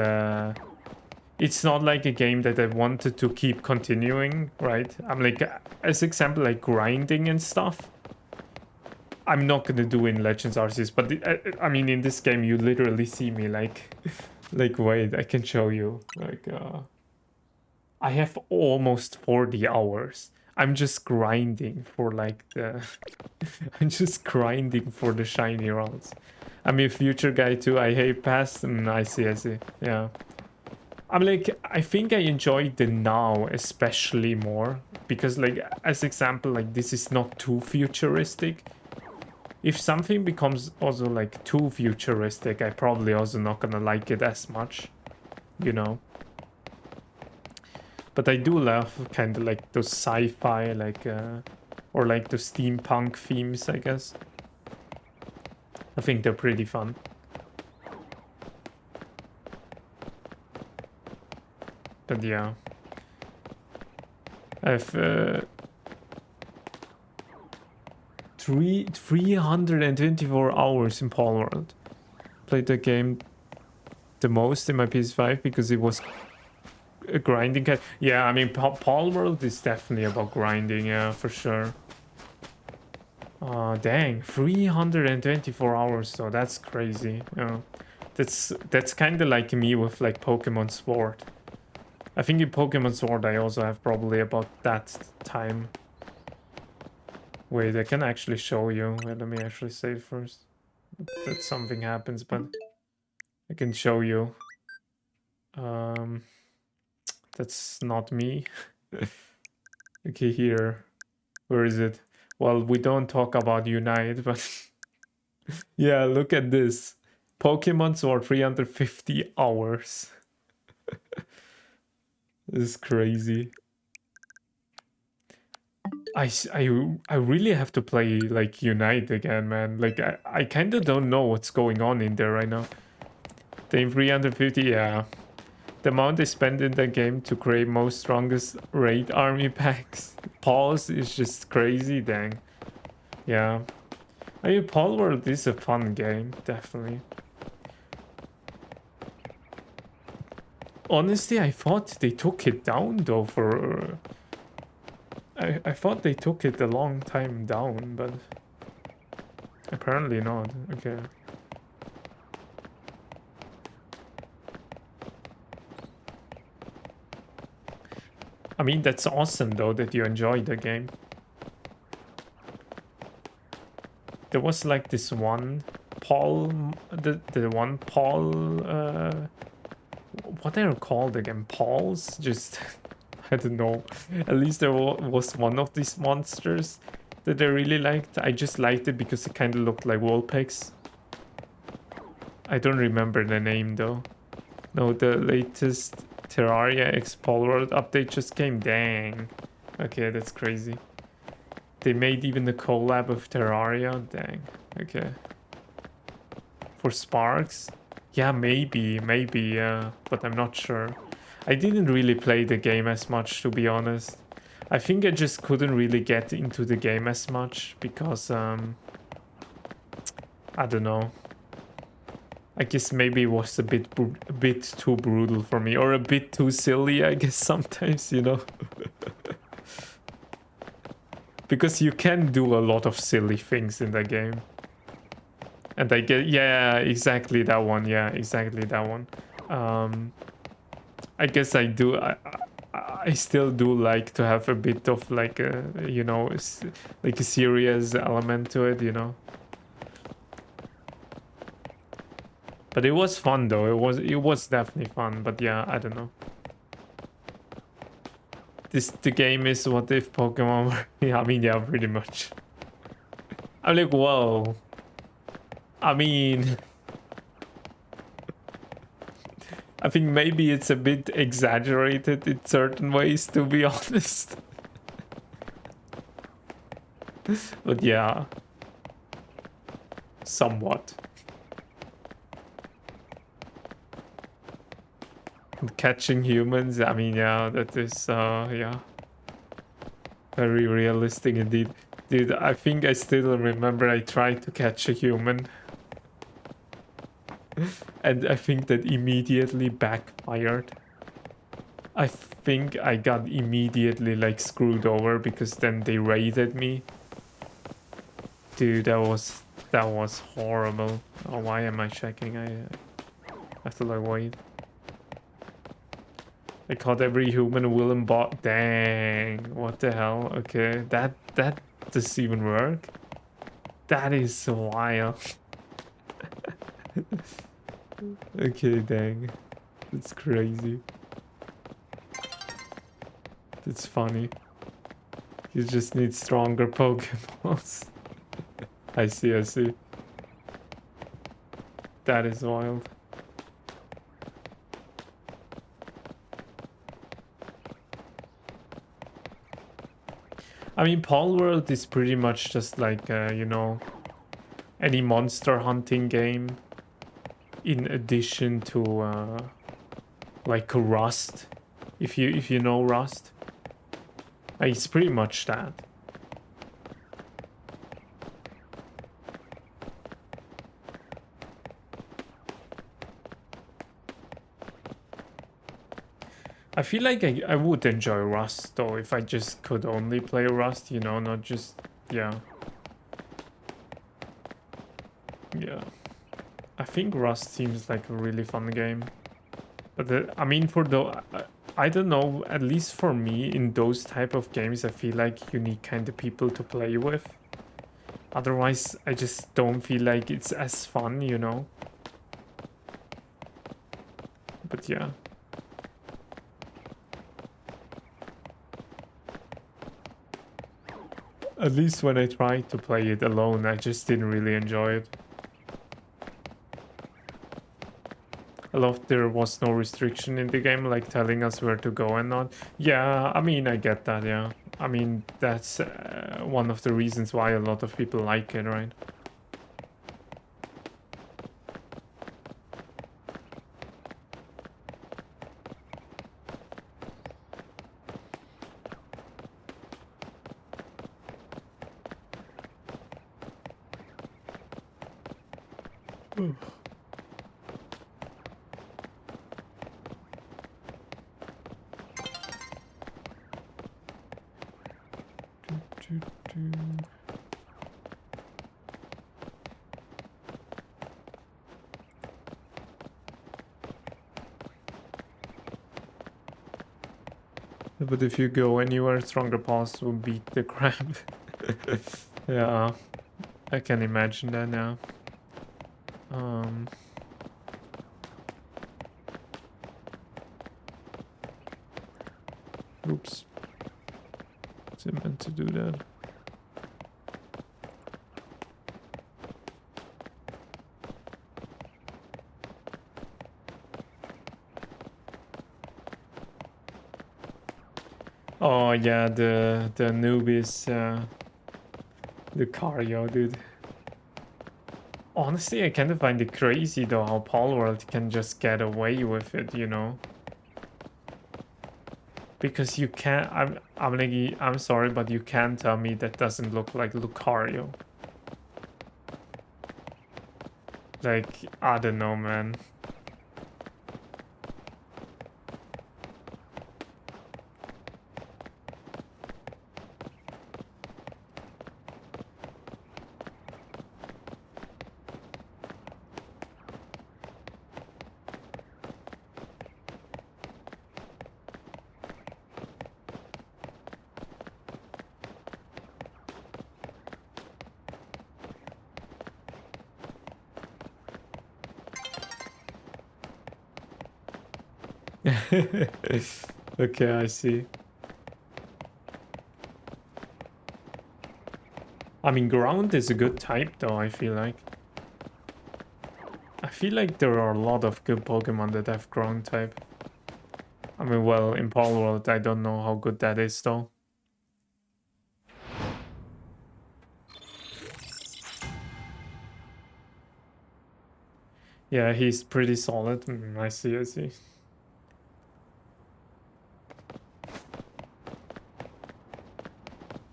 it's not like a game that I wanted to keep continuing, right? I'm like, as example, like grinding and stuff. I'm not gonna do in Legends Arceus, but I mean, in this game, you literally see me like, like, wait, I can show you. Like, I have almost 40 hours. I'm just grinding for like the, I'm just grinding for the shiny rounds. I'm a future guy too. I hate past. I see. Yeah. I'm like, I think I enjoy the now especially more because like, as example, like this is not too futuristic. If something becomes also like too futuristic, I probably also not gonna like it as much, you know. But I do love kind of like those sci-fi, like, or like the steampunk themes, I guess. I think they're pretty fun. But yeah. I've 324 hours in Palworld. Played the game the most in my PS5 because it was a grinding cat. Yeah, I mean, Palworld is definitely about grinding, yeah, for sure. Dang, 324 hours though, that's crazy. Yeah, that's kind of like me with like Pokemon Sword. I think in Pokemon Sword I also have probably about that time. Wait, I can actually show you. Wait, let me actually save first. That something happens, but I can show you. That's not me. Okay, here. Where is it? Well, we don't talk about Unite, but yeah, look at this. Pokemon Sword 350 hours. This is crazy. I really have to play like Unite again, man. Like I kind of don't know what's going on in there right now. Team 350, yeah. The amount they spend in the game to create most strongest raid army packs. Pause is just crazy, dang. Yeah. I mean, Paul World is a fun game, definitely. Honestly, I thought they took it down though for... I thought they took it a long time down, but... Apparently not, okay. I mean, that's awesome though that you enjoyed the game. There was like this one Paul... The one Paul... what are called again? Pauls? Just... I don't know. At least there was one of these monsters that I really liked. I just liked it because it kind of looked like Vulpix. I don't remember the name though. No, the latest Terraria X Pol World update just came. Dang. Okay, that's crazy. They made even the collab of Terraria. Dang. Okay. For Sparks? Yeah, maybe, yeah. But I'm not sure. I didn't really play the game as much, to be honest. I think I just couldn't really get into the game as much because, I don't know. I guess maybe it was a bit too brutal for me, or a bit too silly, I guess, sometimes, you know. Because you can do a lot of silly things in the game. And I get, yeah, exactly that one, yeah, exactly that one. I guess I do, I still do like to have a bit of like a, you know, like a serious element to it, you know. But it was fun though. It was definitely fun. But yeah, I don't know. The game is what if Pokemon were... Yeah, I mean, yeah, pretty much. I'm like, whoa. I mean... I think maybe it's a bit exaggerated in certain ways, to be honest. But yeah. Somewhat. And catching humans, I mean, yeah, that is, yeah. Very realistic indeed. Dude, I think I still remember I tried to catch a human. And I think that immediately backfired. I think I got immediately like screwed over because then they raided me. Dude, that was horrible. Oh, why am I checking? I have to like wait. I caught every human willing bot. Dang, what the hell? Okay, that does even work. That is wild. Okay, dang. That's crazy. That's funny. You just need stronger Pokeballs. I see, I see. That is wild. I mean, Pal World is pretty much just like, you know, any monster hunting game. In addition to like Rust, if you know Rust, it's pretty much that. I feel like I would enjoy Rust though if I just could only play Rust, you know, not just, yeah. Yeah. I think Rust seems like a really fun game. But I mean, for the... I don't know, at least for me, in those type of games, I feel like you need kind of people to play with. Otherwise, I just don't feel like it's as fun, you know? But yeah. At least when I tried to play it alone, I just didn't really enjoy it. I love there was no restriction in the game, like telling us where to go and not. Yeah, I mean, I get that, yeah. I mean, that's one of the reasons why a lot of people like it, right? But if you go anywhere, stronger paws will beat the crab. Yeah, I can imagine that now. Oops. Was it meant to do that? Oh yeah, the Anubis, the Cario, dude. Honestly, I kind of find it crazy though how Palworld can just get away with it, you know? Because you can't. I'm sorry, but you can't tell me that doesn't look like Lucario. Like, I don't know, man. Okay, I see. I mean, ground is a good type though, I feel like. I feel like there are a lot of good Pokemon that have ground type. I mean, well, in Palworld, I don't know how good that is though. Yeah, he's pretty solid. I see, I see.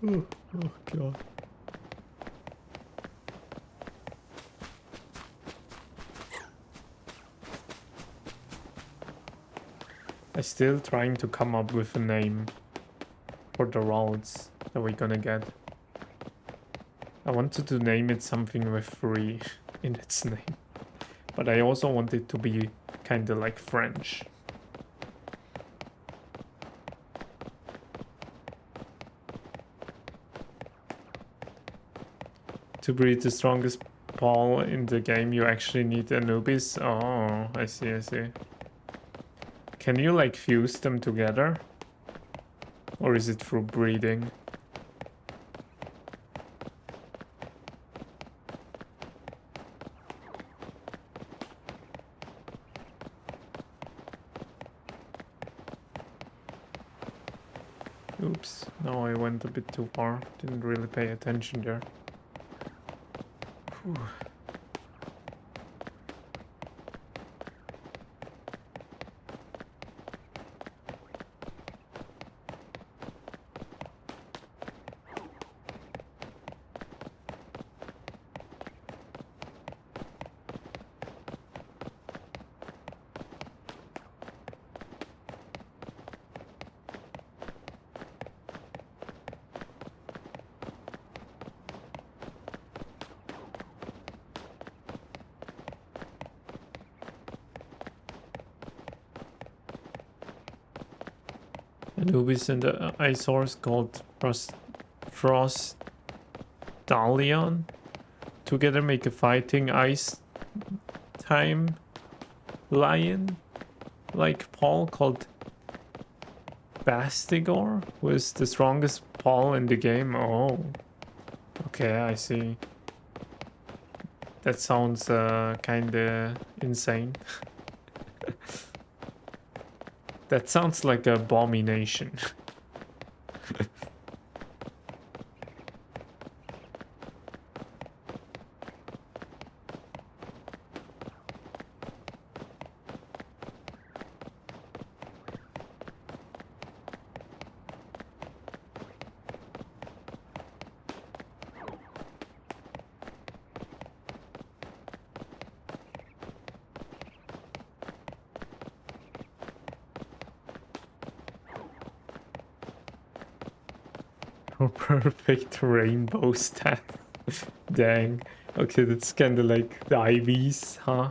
Oh god. I'm still trying to come up with a name for the routes that we're gonna get. I wanted to name it something with free in its name. But I also want it to be kinda like French. To breed the strongest Paul in the game, you actually need Anubis. Oh, I see, I see. Can you like fuse them together? Or is it through breeding? Oops, no, I went a bit too far. Didn't really pay attention there. Whew. Anubis and the ice horse called Frostalion together make a fighting ice time lion like Paul called Bastigor, who is the strongest Paul in the game. Oh, okay, I see. That sounds kinda insane. That sounds like an abomination. Your perfect rainbow stat. Dang. Okay, that's kind of like the IVs, huh?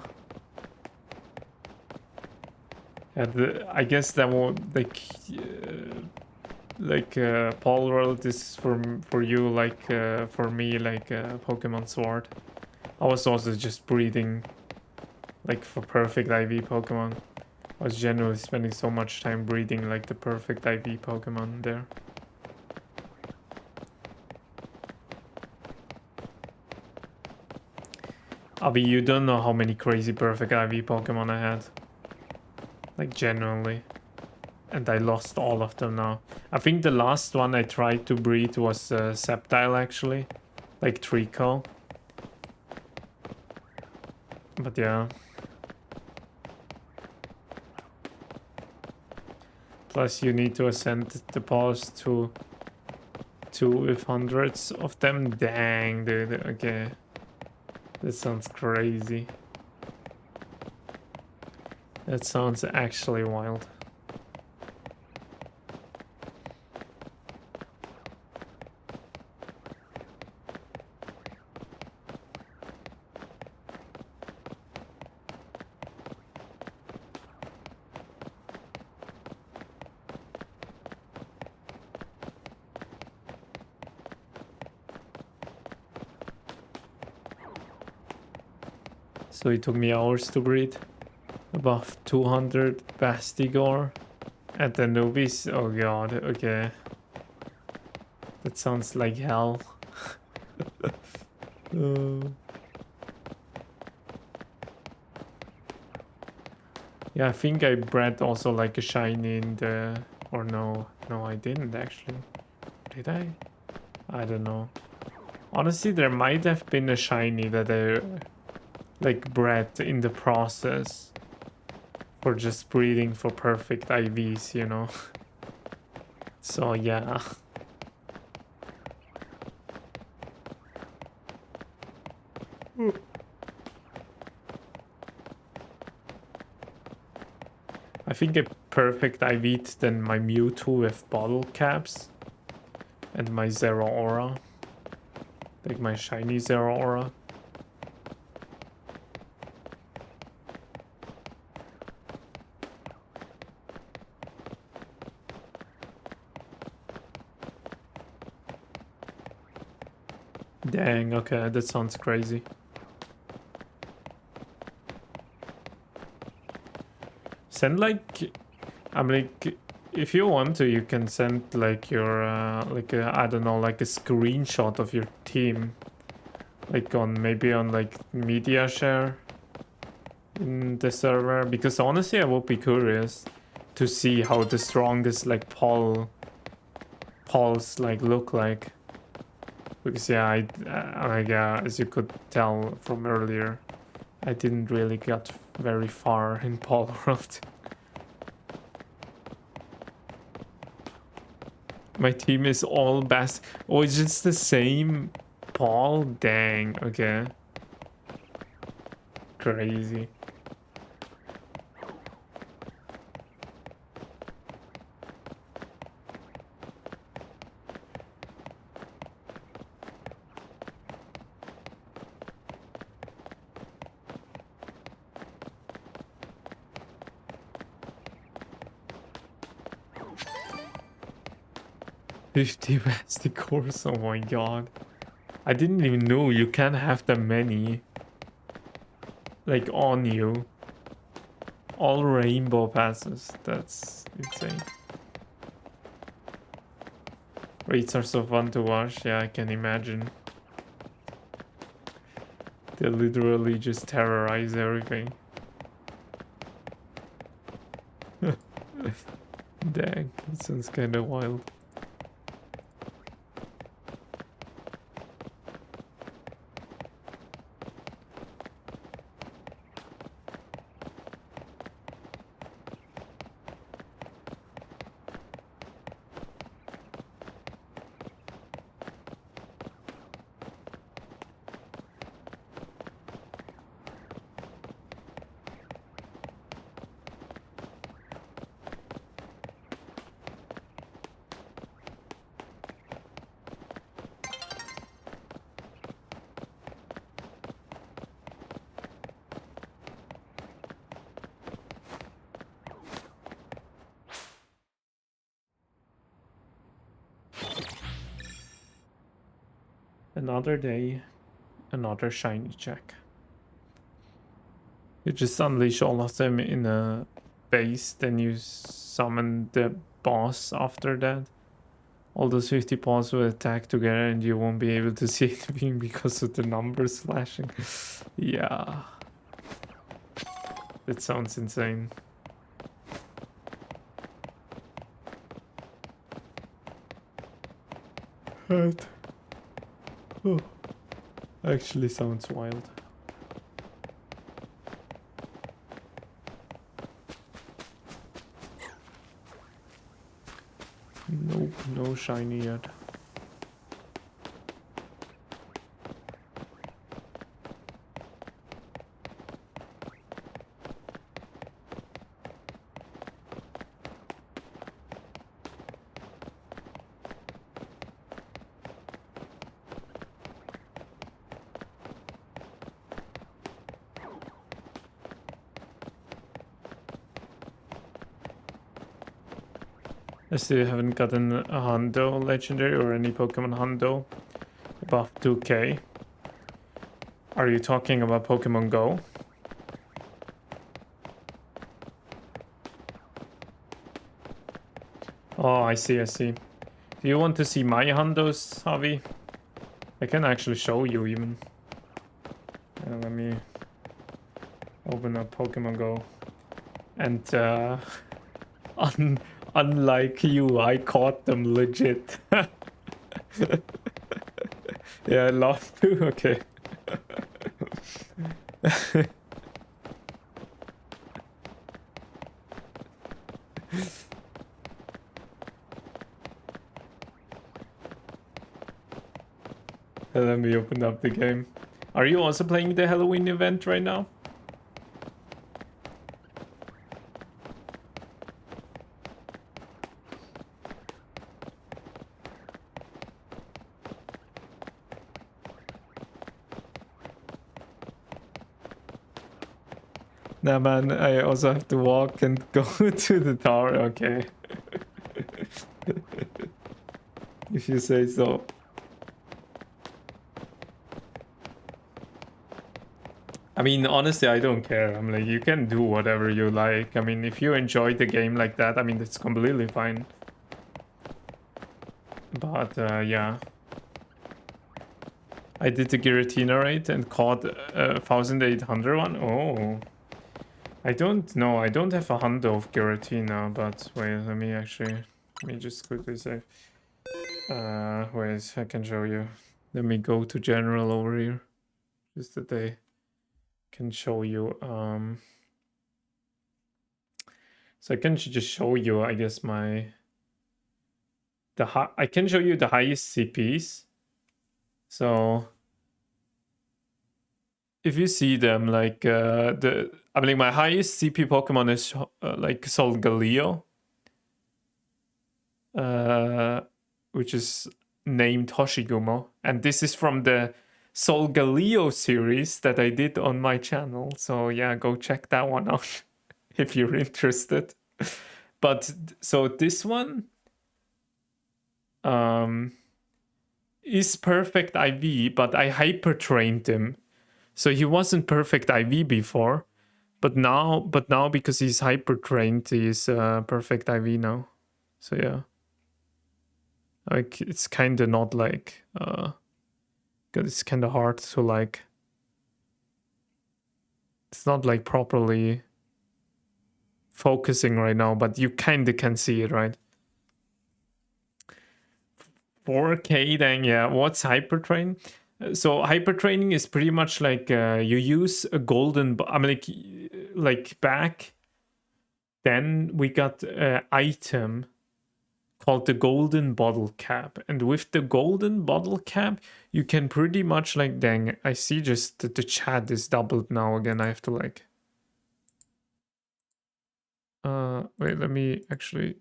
And I guess that won't Paul World is for you for me like Pokemon Sword. I was also just breeding like for perfect IV Pokemon. I was generally spending so much time breeding like the perfect IV Pokemon there. Avi, you don't know how many crazy perfect IV Pokemon I had. Like genuinely. And I lost all of them now. I think the last one I tried to breed was Sceptile actually. Like Trico. But yeah. Plus you need to ascend the pass to with hundreds of them. Dang, dude. Okay. That sounds crazy. That sounds actually wild. So it took me hours to breed. Above 200 Bastigor. And the newbies. Oh god, okay. That sounds like hell. Yeah, I think I bred also like a shiny in the... Or no. No, I didn't actually. Did I? I don't know. Honestly, there might have been a shiny that I like bred in the process. For just breeding for perfect IVs, you know. So yeah. I think I perfect IV'd then my Mewtwo with bottle caps. And my Zero Aura. Like my shiny Zero Aura. Dang, okay, that sounds crazy. Send like... I'm like... If you want to, you can send like your... I don't know, like a screenshot of your team. Like on... Maybe on like media share. In the server. Because honestly, I would be curious to see how the strongest like Pauls like look like. Because yeah, as you could tell from earlier, I didn't really get very far in Paul World. My team is all best. Oh, it's just the same Paul? Dang, okay. Crazy. $50 best course, oh my god. I didn't even know you can have that many. Like on you. All rainbow passes. That's insane. Raids are so fun to watch. Yeah, I can imagine. They literally just terrorize everything. Dang, that sounds kind of wild. Another day, another shiny check. You just unleash all of them in a base, then you summon the boss after that. All those 50 paws will attack together and you won't be able to see anything because of the numbers flashing. Yeah. That sounds insane. That actually sounds wild. Nope, no shiny yet. I still haven't gotten a Hundo legendary or any Pokemon Hundo above 2k. Are you talking about Pokemon Go? Oh, I see, I see. Do you want to see my Hundos, Javi? I can actually show you even. Let me open up Pokemon Go. And unlike you, I caught them legit. Yeah, I love to. Okay. Let me open up the game. Are you also playing the Halloween event right now? Nah, man, I also have to walk and go to the tower. Okay. If you say so. I mean, honestly, I don't care. I'm like, you can do whatever you like. I mean, if you enjoy the game like that, I mean, that's completely fine. But, yeah. I did the Giratina raid and caught a 1800 one. Oh. I don't know. I don't have a hundo of Giratina, but wait, let me just quickly say. Wait, I can show you. Let me go to general over here. Just that I can show you. So I can just show you, I guess, I can show you the highest CPs. So if you see them, like I mean, my highest CP Pokemon is like Solgaleo, which is named Hoshigumo, and this is from the Solgaleo series that I did on my channel. So yeah, go check that one out if you're interested. But so this one is perfect IV, but I hyper trained him. So he wasn't perfect IV before, but now because he's hyper trained, he's perfect IV now. So yeah, like it's kind of not like because it's kind of hard to like. It's not like properly focusing right now, but you kind of can see it, right? 4K then, yeah. What's hypertrain? So hypertraining is pretty much like you use a golden. I mean, like back then we got an item called the golden bottle cap, and with the golden bottle cap, you can pretty much like. Dang, I see just that the chat is doubled now again. I have to like. Wait, let me actually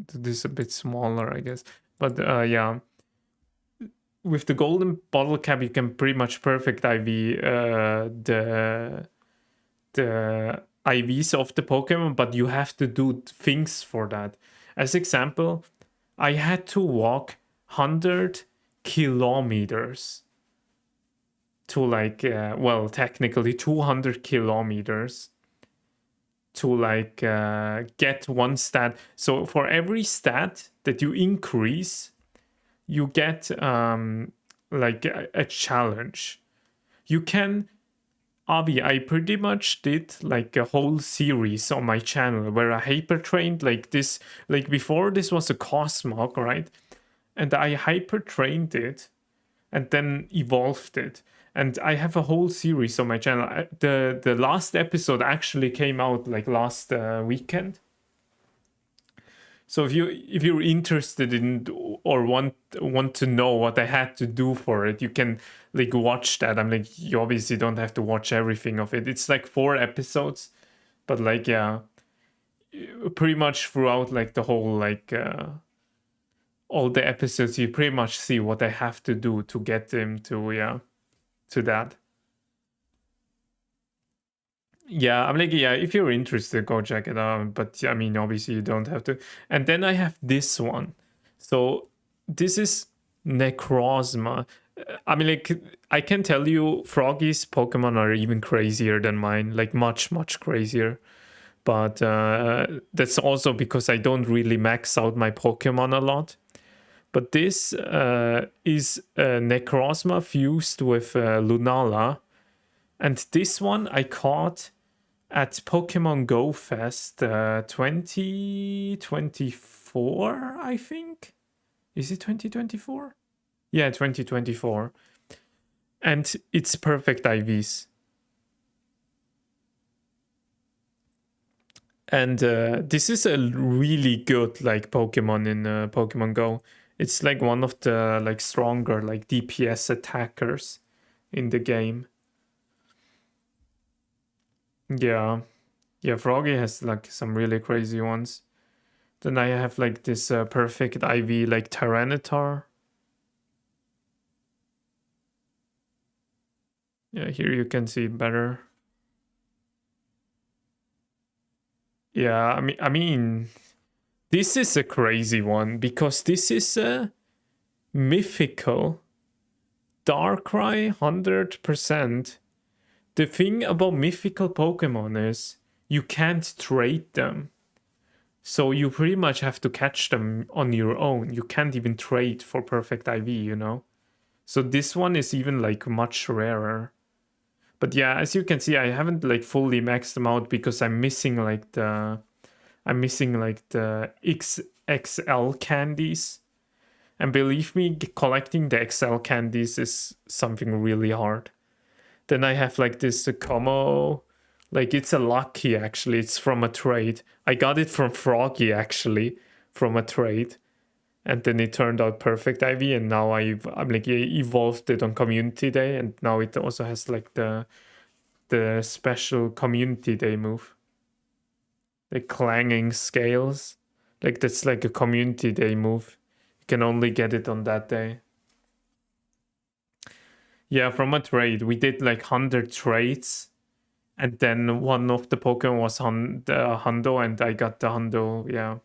do this a bit smaller, I guess. But yeah. With the golden bottle cap, you can pretty much perfect IV the IVs of the Pokemon, but you have to do things for that. As example, I had to walk 200 kilometers to like, well, technically 200 kilometers to like get one stat. So for every stat that you increase, you get like a challenge. You can, Avi, I pretty much did like a whole series on my channel where I hyper trained like this. Like before, this was a Cosmog, right? And I hyper trained it and then evolved it. And I have a whole series on my channel. The last episode actually came out like last weekend. So if you're interested in or want to know what I had to do for it, you can like watch that. I'm like, you obviously don't have to watch everything of it. It's like 4 episodes, but like yeah, pretty much throughout like the whole like all the episodes, you pretty much see what I have to do to get him to to that. Yeah, I'm like, yeah, if you're interested, go check it out. But I mean, obviously, you don't have to. And then I have this one. So this is Necrozma. I mean, like, I can tell you, Froggy's Pokemon are even crazier than mine, like, much, much crazier. But that's also because I don't really max out my Pokemon a lot. But this is Necrozma fused with Lunala. And this one I caught at Pokemon Go Fest 2024, I think. Is it 2024? Yeah, 2024. And it's perfect IVs. And this is a really good like Pokemon in Pokemon Go. It's like one of the like stronger like DPS attackers in the game. Yeah. Yeah, Froggy has like some really crazy ones. Then I have like this perfect IV like Tyranitar. Yeah, here you can see better. Yeah, I mean, this is a crazy one because this is a mythical Darkrai 100%. The thing about mythical Pokemon is you can't trade them. So you pretty much have to catch them on your own. You can't even trade for perfect IV, you know? So this one is even like much rarer. But yeah, as you can see, I haven't like fully maxed them out because I'm missing like the XXL candies. And believe me, collecting the XL candies is something really hard. Then I have like this Como, like it's a lucky actually. It's from a trade. I got it from Froggy actually, from a trade. And then it turned out perfect IV, and now I'm like evolved it on Community Day, and now it also has like the special Community Day move, the clanging scales. Like that's like a Community Day move. You can only get it on that day. Yeah, from a trade. We did like 100 trades, and then one of the Pokemon was the Hundo, and I got the Hundo, yeah,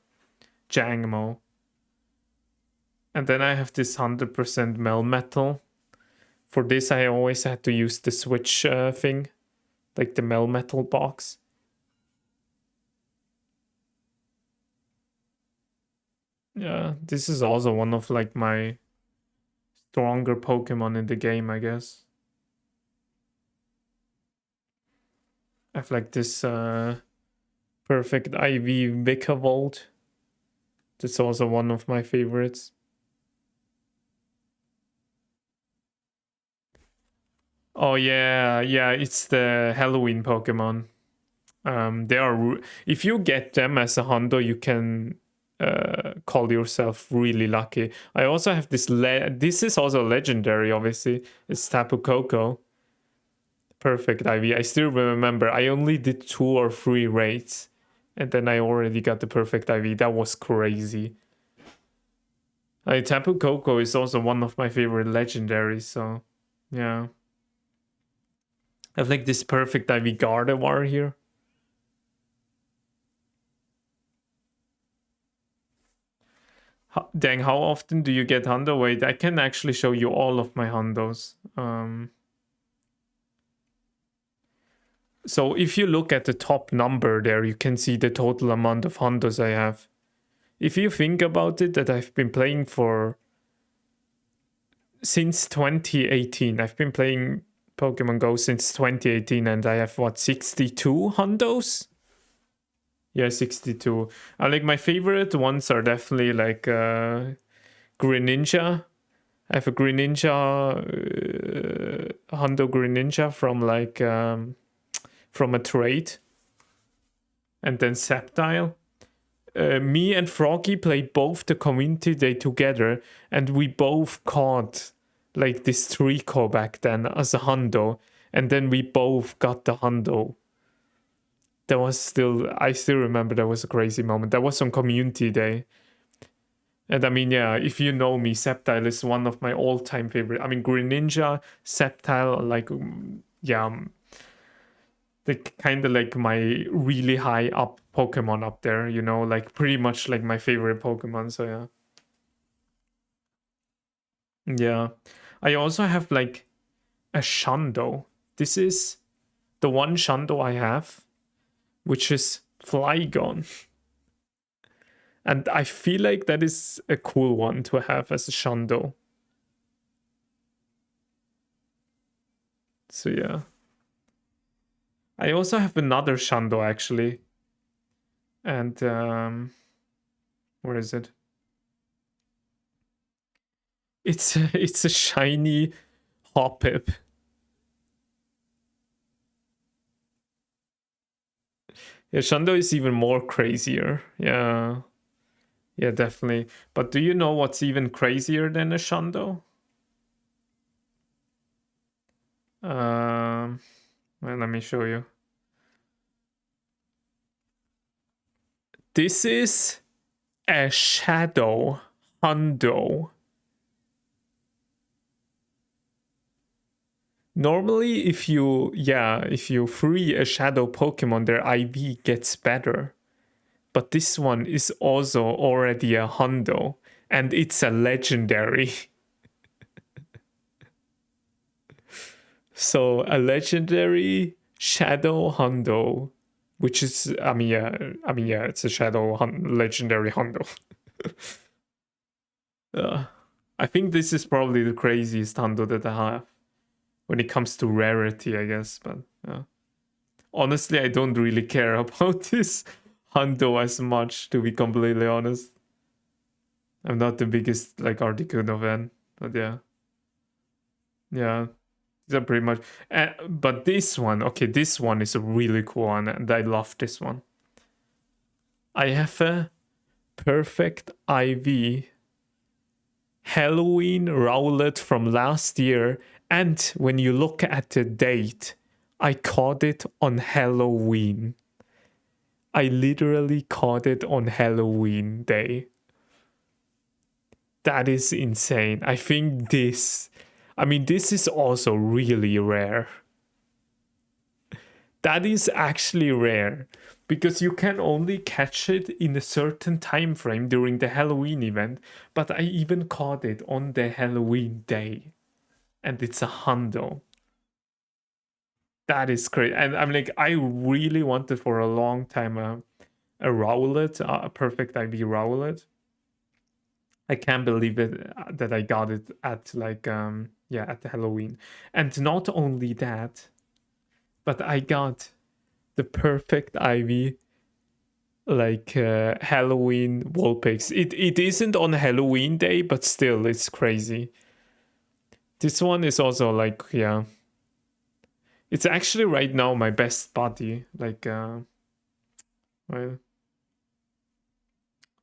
Jangmo. And then I have this 100% Melmetal. For this, I always had to use the switch thing, like the Melmetal box. Yeah, this is also one of like my stronger Pokemon in the game, I guess. I have like this perfect IV Vikavolt. That's also one of my favorites. Oh yeah, yeah, it's the Halloween Pokemon. They are if you get them as a Hondo, you can call yourself really lucky. I also have this. This is also legendary, obviously. It's Tapu Koko. Perfect IV. I still remember. I only did 2 or 3 raids, and then I already got the perfect IV. That was crazy. Tapu Koko is also one of my favorite legendaries. So, yeah. I have like this perfect IV Gardevoir here. Dang, how often do you get hundo? Wait, I can actually show you all of my hundos. So if you look at the top number there, you can see the total amount of hundos I have. If you think about it, that I've been playing for since 2018. I've been playing Pokemon Go since 2018, and I have what, 62 hundos? Yeah, 62. Like my favorite ones are definitely like Greninja. I have a Greninja, Hundo Greninja from like from a trade, and then Sceptile. Me and Froggy played both the community day together, and we both caught like this Trico back then as a hundo, and then we both got the hundo. That was still, I still remember that was a crazy moment. That was on community day. And I mean, yeah, if you know me, Sceptile is one of my all-time favorite. I mean, Greninja, Sceptile, like, yeah, like kind of like my really high up Pokemon up there, you know, like pretty much like my favorite Pokemon. So yeah. Yeah. I also have like a Shundo. This is the one Shundo I have, which is Flygon. And I feel like that is a cool one to have as a Shundo. So yeah. I also have another Shundo actually. And where is it? It's a shiny Hoppip. Yeah, Shundo is even more crazier. Yeah. Yeah, definitely. But do you know what's even crazier than a Shundo? Well, let me show you. This is a Shadow Hundo. Normally, if you free a Shadow Pokemon, their IV gets better. But this one is also already a Hundo, and it's a legendary. So a legendary Shadow Hundo, which is, I mean, yeah, it's a legendary Hundo. I think this is probably the craziest Hundo that I have when it comes to rarity, I guess. But honestly, I don't really care about this Hundo as much, to be completely honest. I'm not the biggest like Articuno fan, but yeah. These are pretty much. But this one, okay, this one is a really cool one, and I love this one. I have a perfect IV Halloween Rowlet from last year, and when you look at the date, I caught it on Halloween. I literally caught it on Halloween day. That is insane. I think this is also really rare. That is actually rare because you can only catch it in a certain time frame during the Halloween event, but I even caught it on the Halloween day, and it's a hundo. That is great. And I'm like, I really wanted for a long time a Rowlet, a perfect IV Rowlet. I can't believe it that I got it at like at the Halloween. And not only that, but I got the perfect IV like Halloween Vulpix. It isn't on Halloween day, but still it's crazy. This one is also like, yeah. It's actually right now my best buddy. Like well.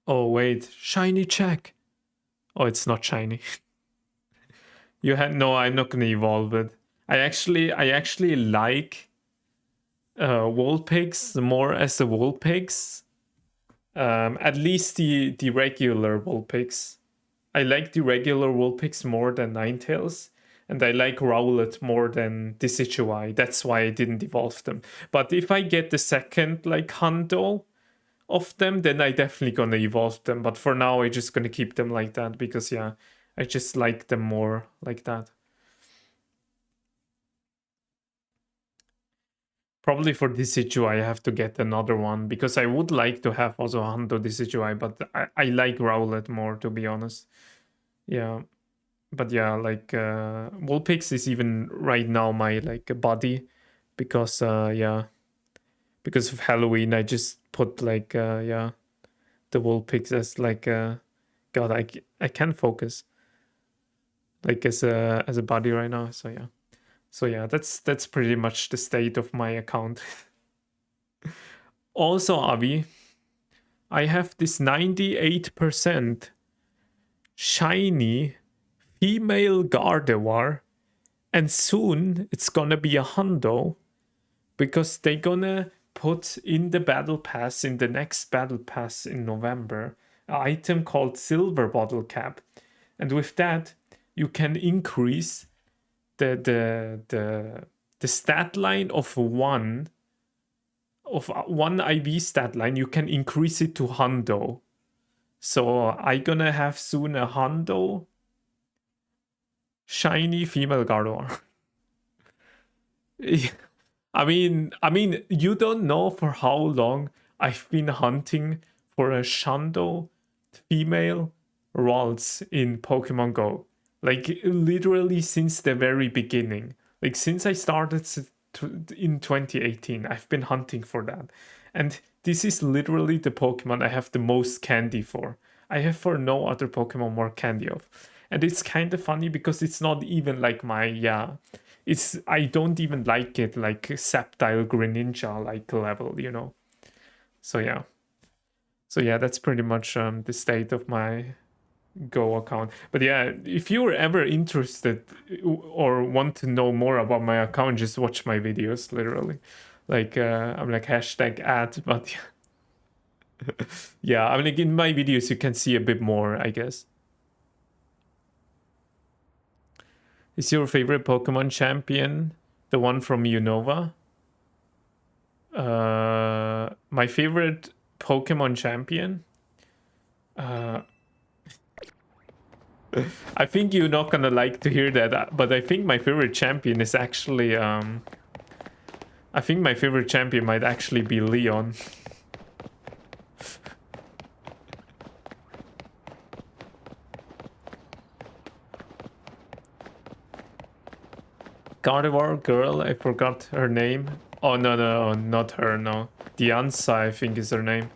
Oh wait, shiny check. Oh, it's not shiny. You had no, I'm not gonna evolve it. I actually like Vulpix more as a Vulpix. At least the regular Vulpix. I like the regular Vulpix more than Ninetales, and I like Rowlet more than Decidueye. That's why I didn't evolve them. But if I get the second like Hundo, of them, then I definitely gonna evolve them. But for now, I just gonna keep them like that because yeah, I just like them more like that. Probably for Decidueye, I have to get another one because I would like to have also Hundo Decidueye, but I like Rowlet more, to be honest. Yeah. But yeah, like Vulpix is even right now my like buddy because yeah, because of Halloween I just put like yeah, the Vulpix as like god, I can't focus like as a buddy right now. So yeah. So yeah, that's pretty much the state of my account. Also, Avi, I have this 98% shiny female Gardevoir, and soon it's gonna be a hundo because they're gonna put in the battle pass, in the next battle pass in November, an item called Silver Bottle Cap. And with that, you can increase the stat line of one IV stat line. You can increase it to hundo. So I gonna have soon a hundo shiny female Gardevoir. I mean, you don't know for how long I've been hunting for a Shando female Ralts in Pokemon Go. Like literally since the very beginning. Like since I started in 2018, I've been hunting for that. And this is literally the Pokemon I have the most candy for. I have for no other Pokemon more candy of. And it's kind of funny because it's not even like my, yeah, it's, I don't even like it like Sceptile Greninja like level, you know. So yeah. So yeah, that's pretty much the state of my Go account. But yeah, if you're ever interested or want to know more about my account, just watch my videos literally. Like I'm like hashtag ad, but yeah, I mean like in my videos you can see a bit more, I guess. Is your favorite Pokemon champion the one from Unova? My favorite Pokemon champion? I think you're not gonna like to hear that, but I think my favorite champion is actually I think my favorite champion might actually be Leon. Gardevoir girl, I forgot her name. Oh no, not her, no. Dianza, I think is her name.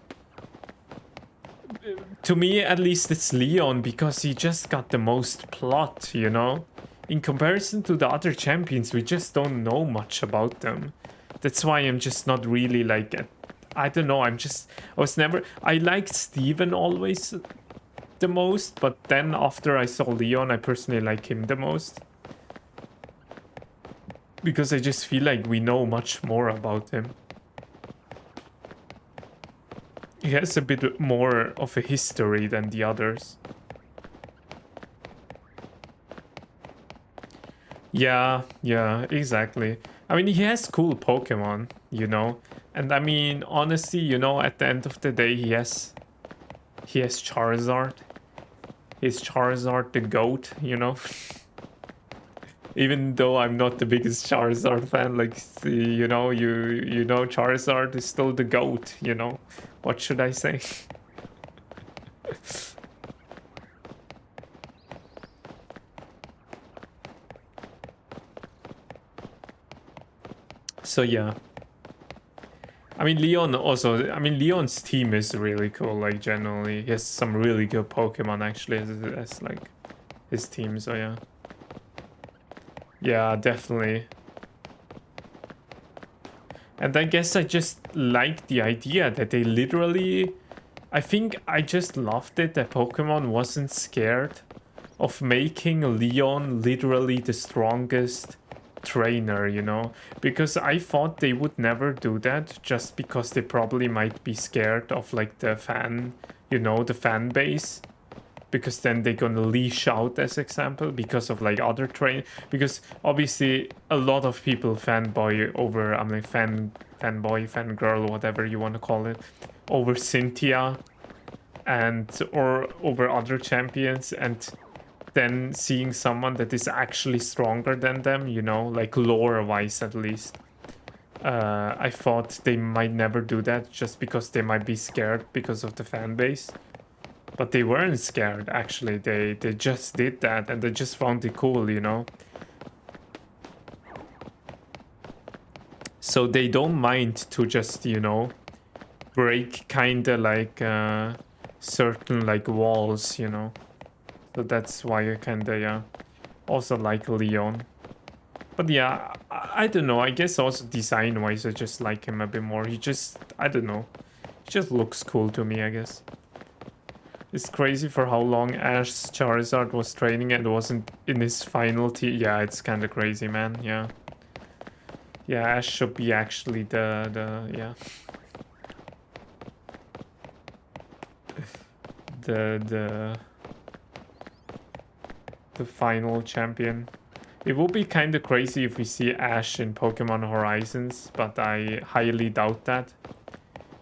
To me, at least, it's Leon because he just got the most plot, you know? In comparison to the other champions, we just don't know much about them. That's why I'm just not really like, I don't know, I liked Steven always the most, but then after I saw Leon, I personally like him the most. Because I just feel like we know much more about him. He has a bit more of a history than the others. Yeah, exactly. I mean, he has cool Pokemon, you know? And I mean, honestly, you know, at the end of the day, he has Charizard. He's Charizard the GOAT, you know? Even though I'm not the biggest Charizard fan, like, you know, you know, Charizard is still the GOAT, you know? What should I say? So yeah. I mean, Leon's team is really cool, like, generally. He has some really good Pokemon, actually, as like, his team, so yeah. Yeah, definitely. And I guess I just like the idea that they literally... I think I just loved it that Pokemon wasn't scared of making Leon literally the strongest trainer, you know? Because I thought they would never do that just because they probably might be scared of like the fan, you know, the fan base. Because then they're gonna leash out, as example, because of like other train. Because obviously a lot of people fanboy over, I'm like fanboy, fangirl, whatever you want to call it, over Cynthia or over other champions, and then seeing someone that is actually stronger than them, you know, like lore-wise at least. I thought they might never do that just because they might be scared because of the fan base. But they weren't scared, actually. They just did that and they just found it cool, you know? So they don't mind to just, you know, break kinda like certain like walls, you know? So that's why I kinda, yeah, also like Leon. But yeah, I don't know. I guess also design-wise, I just like him a bit more. He just, I don't know. He just looks cool to me, I guess. It's crazy for how long Ash's Charizard was training and wasn't in his final Yeah, it's kind of crazy, man. Yeah. Yeah, Ash should be actually yeah. The final champion. It would be kind of crazy if we see Ash in Pokemon Horizons, but I highly doubt that.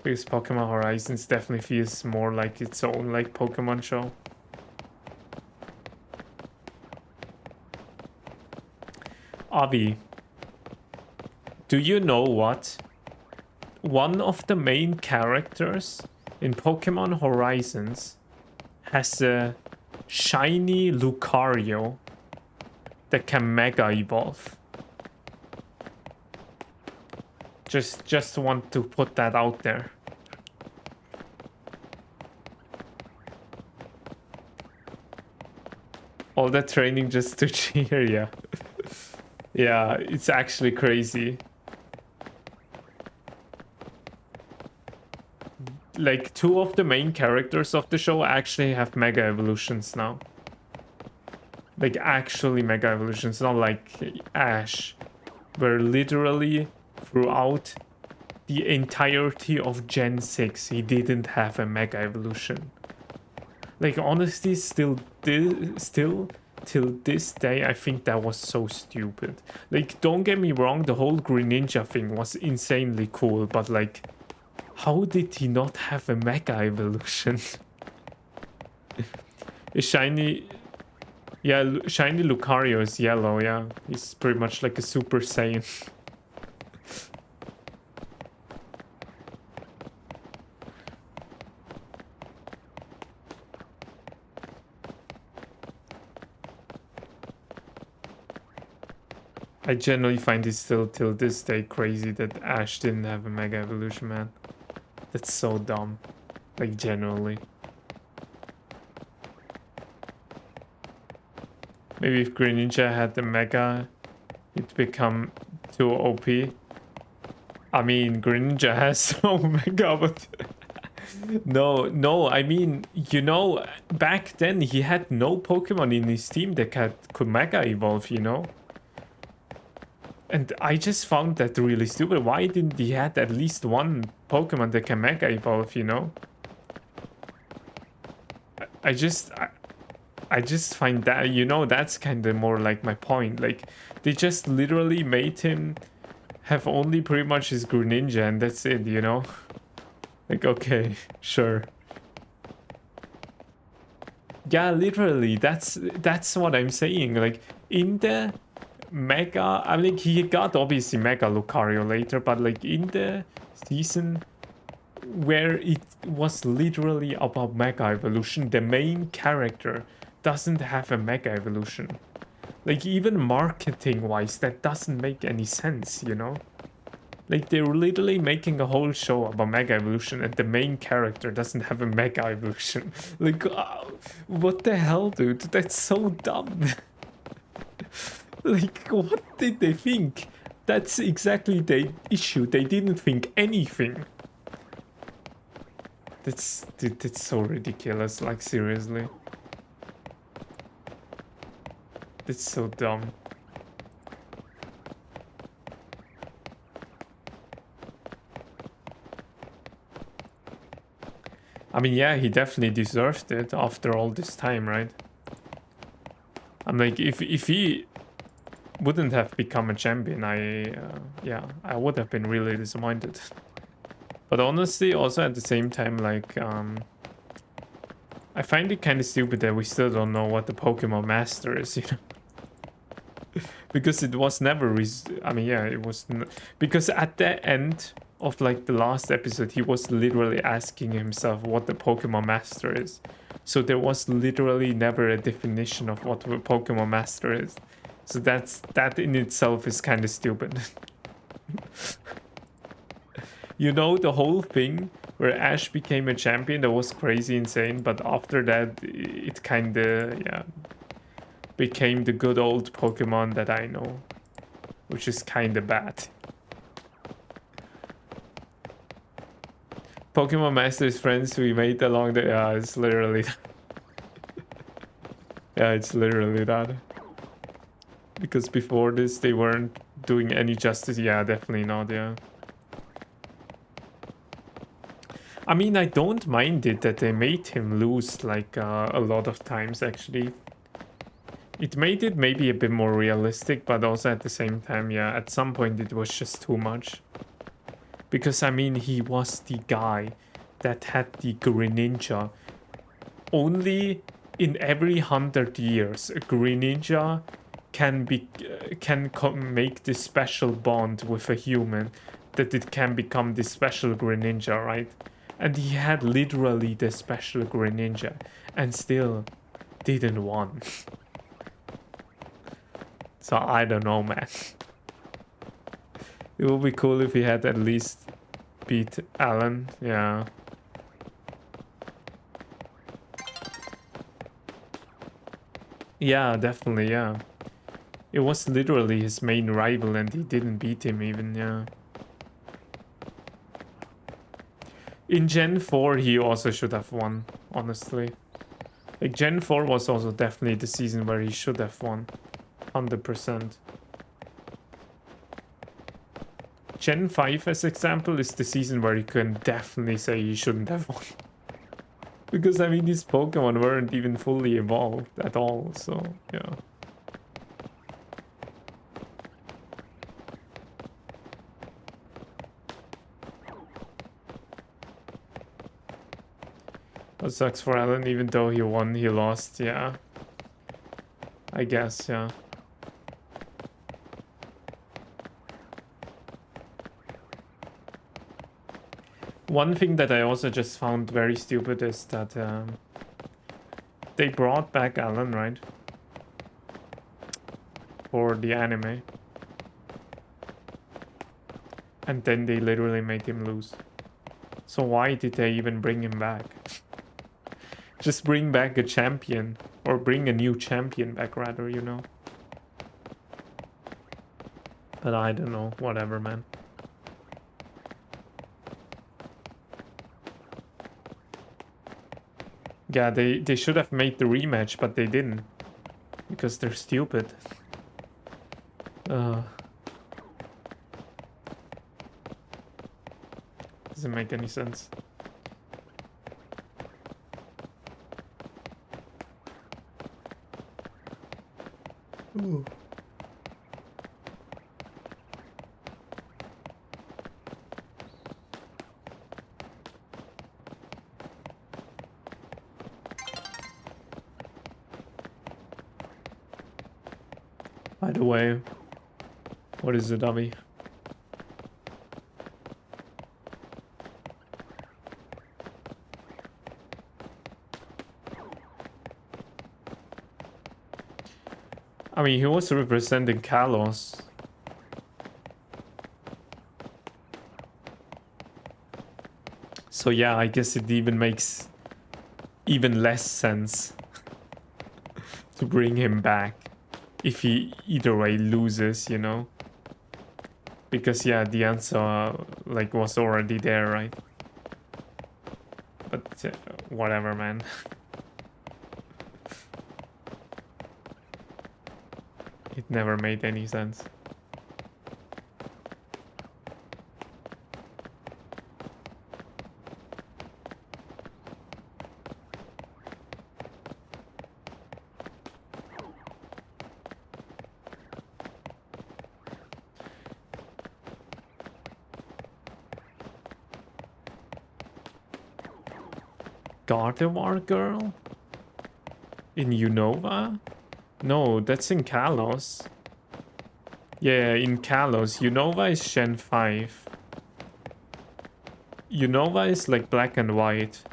Because Pokemon Horizons definitely feels more like its own like Pokemon show. Avi, do you know what? One of the main characters in Pokemon Horizons has a shiny Lucario that can Mega Evolve. Just want to put that out there. All that training just to cheer, yeah. Yeah, it's actually crazy. Like, 2 of the main characters of the show actually have Mega Evolutions now. Like, actually Mega Evolutions, not like Ash, where literally throughout the entirety of Gen 6, he didn't have a Mega Evolution. Like, honestly, still till this day, I think that was so stupid. Like, don't get me wrong, the whole Greninja thing was insanely cool, but like, how did he not have a Mega Evolution? Shiny... Yeah, shiny Lucario is yellow, yeah. He's pretty much like a Super Saiyan. I generally find it still till this day crazy that Ash didn't have a Mega Evolution, man. That's so dumb. Like, generally. Maybe if Greninja had the Mega, it'd become too OP. I mean, Greninja has no Mega, but... No, I mean, you know, back then he had no Pokemon in his team that could Mega Evolve, you know? And I just found that really stupid. Why didn't he had at least one Pokemon that can Mega Evolve, you know? I just find that, you know, that's kind of more like my point. Like, they just literally made him have only pretty much his Greninja and that's it, you know? Like, okay, sure. Yeah, literally, that's what I'm saying. Like, in the Mega, I mean, he got obviously Mega Lucario later, but like in the season where it was literally about Mega Evolution, the main character doesn't have a Mega Evolution. Like, even marketing-wise, that doesn't make any sense, you know? Like, they're literally making a whole show about Mega Evolution and the main character doesn't have a Mega Evolution. Like, what the hell, dude? That's so dumb. Like, what did they think? That's exactly the issue. They didn't think anything. That's so ridiculous. Like, seriously. That's so dumb. I mean, yeah, he definitely deserved it after all this time, right? I'm like, if he wouldn't have become a champion, yeah, I would have been really disappointed. But honestly, also at the same time, like, I find it kind of stupid that we still don't know what the Pokemon Master is, you know? Because it was never, I mean, yeah, it was, because at the end of like the last episode, he was literally asking himself what the Pokemon Master is. So there was literally never a definition of what the Pokemon Master is. So that in itself is kind of stupid. You know, the whole thing where Ash became a champion, that was crazy insane, but after that, it kind of, yeah, became the good old Pokemon that I know, which is kind of bad. Pokemon Masters friends we made along the, yeah, it's literally, yeah, it's literally that. Because before this, they weren't doing any justice. Yeah, definitely not, yeah. I mean, I don't mind it that they made him lose, like, a lot of times, actually. It made it maybe a bit more realistic, but also at the same time, yeah, at some point it was just too much. Because, I mean, he was the guy that had the Greninja. Only in every 100 years, a Greninja can make this special bond with a human, that it can become this special Greninja, right? And he had literally the special Greninja, and still didn't won. So I don't know, man. It would be cool if he had at least beat Alan, yeah. Yeah, definitely, yeah. It was literally his main rival and he didn't beat him even, yeah. In Gen 4 he also should have won, honestly. Like, Gen 4 was also definitely the season where he should have won. 100%. Gen 5, as example, is the season where you can definitely say he shouldn't have won. Because, I mean, these Pokemon weren't even fully evolved at all, so, yeah. That sucks for Alan, even though he won, he lost, yeah. I guess, yeah. One thing that I also just found very stupid is that they brought back Alan, right? For the anime. And then they literally made him lose. So why did they even bring him back? Just bring back a champion. Or bring a new champion back, rather, you know? But I don't know. Whatever, man. Yeah, they should have made the rematch, but they didn't. Because they're stupid. Doesn't make any sense. Ooh. By the way, what is the dummy? I mean, he was representing Kalos. So yeah, I guess it even makes even less sense to bring him back if he either way loses, you know? Because yeah, the answer like was already there, right? But whatever, man. It never made any sense. Gardevoir girl? In Unova? No, that's in Kalos. Yeah, in Kalos. Unova is Gen 5. Unova is like black and white.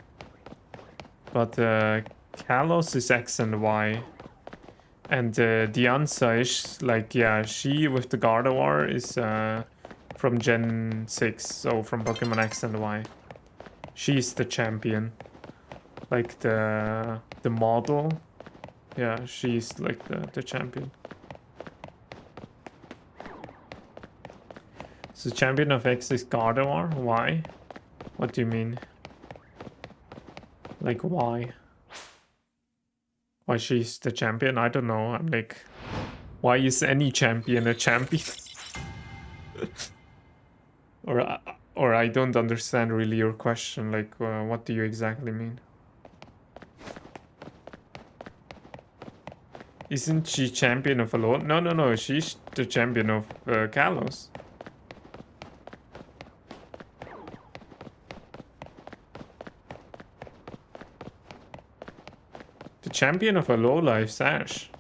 But Kalos is X and Y. And Dianza is like, yeah, she with the Gardevoir is from Gen 6. So from Pokemon X and Y. She's the champion. Like the model. Yeah, she's like the champion. So champion of X is Gardevoir? Why? What do you mean? Like why? Why she's the champion? I don't know. I'm like, why is any champion a champion? or I don't understand really your question. Like, what do you exactly mean? Isn't she champion of Alola? No. She's the champion of Kalos. The champion of Alola is Ash.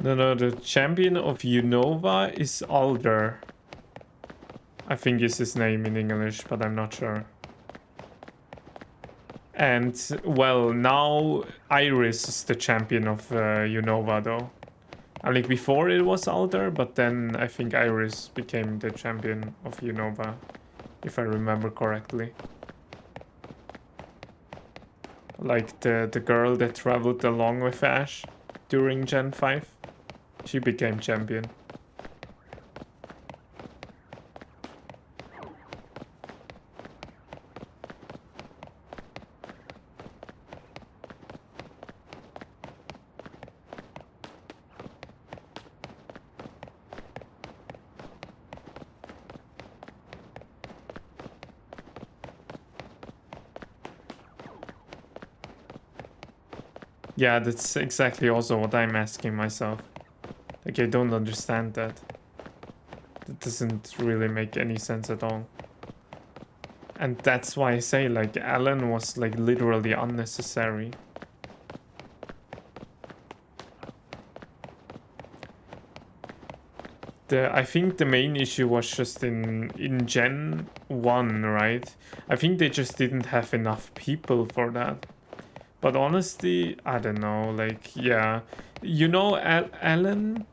No, the champion of Unova is Alder. I think is his name in English, but I'm not sure. And, well, now Iris is the champion of Unova, though. I think before it was Alder, but then I think Iris became the champion of Unova, if I remember correctly. Like the girl that traveled along with Ash during Gen 5. She became champion. Yeah, that's exactly also what I'm asking myself. Like, I don't understand that. That doesn't really make any sense at all. And that's why I say, like, Alan was, like, literally unnecessary. I think the main issue was just in Gen 1, right? I think they just didn't have enough people for that. But honestly, I don't know, like, yeah. You know, Alan...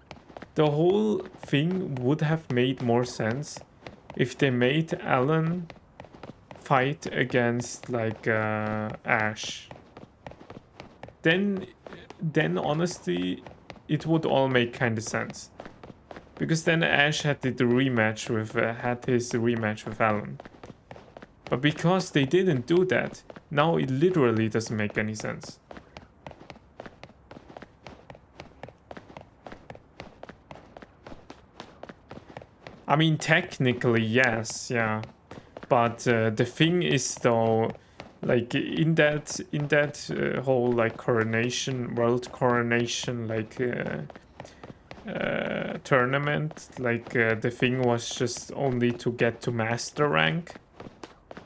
The whole thing would have made more sense if they made Alan fight against like Ash. Then honestly, it would all make kind of sense, because then Ash had his rematch with Alan. But because they didn't do that, now it literally doesn't make any sense. I mean, technically, yes, yeah. But the thing is, though, like in that whole like world coronation, like tournament, like the thing was just only to get to master rank.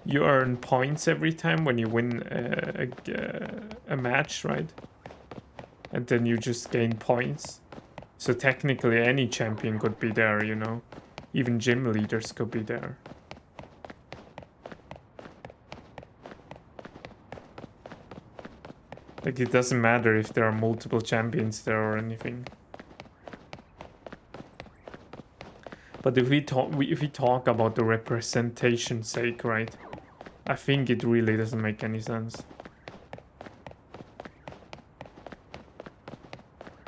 You earn points every time when you win a match, right? And then you just gain points. So technically, any champion could be there, you know. Even gym leaders could be there. Like, it doesn't matter if there are multiple champions there or anything. But if we talk about the representation's sake, right? I think it really doesn't make any sense.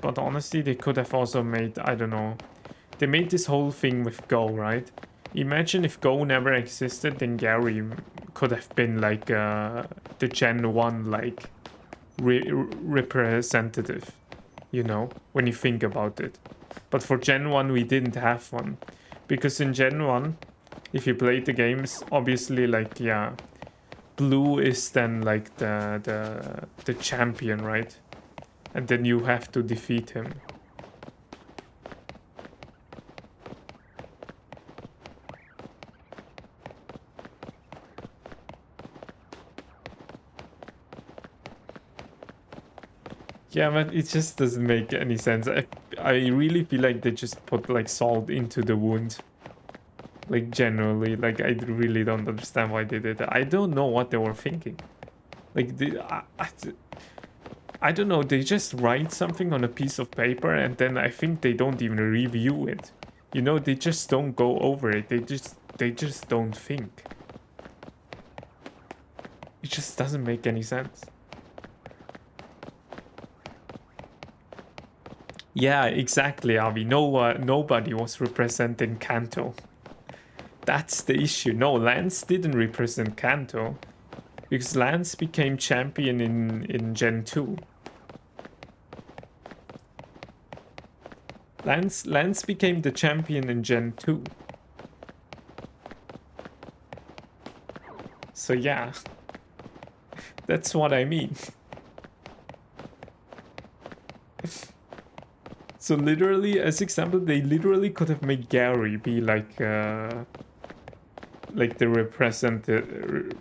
But honestly, they could have also made, I don't know. They made this whole thing with Go, right? Imagine if Go never existed, then Gary could have been like the Gen 1 like representative. you know, when you think about it. But for Gen 1, we didn't have one. Because in Gen 1, if you played the games, obviously, like, yeah, blue is then, like, the champion, right? And then you have to defeat him. Yeah, but it just doesn't make any sense. I really feel like they just put, like, salt into the wound. Like, generally, like, I really don't understand why they did that. I don't know what they were thinking. Like, I don't know, they just write something on a piece of paper and then I think they don't even review it. You know, they just don't go over it. They just don't think. It just doesn't make any sense. Yeah, exactly, Avi. Nobody was representing Kanto. That's the issue. No, Lance didn't represent Kanto. Because Lance became champion in Gen 2. Lance became the champion in Gen 2. So yeah. That's what I mean. So literally, as example, they literally could have made Gary be like the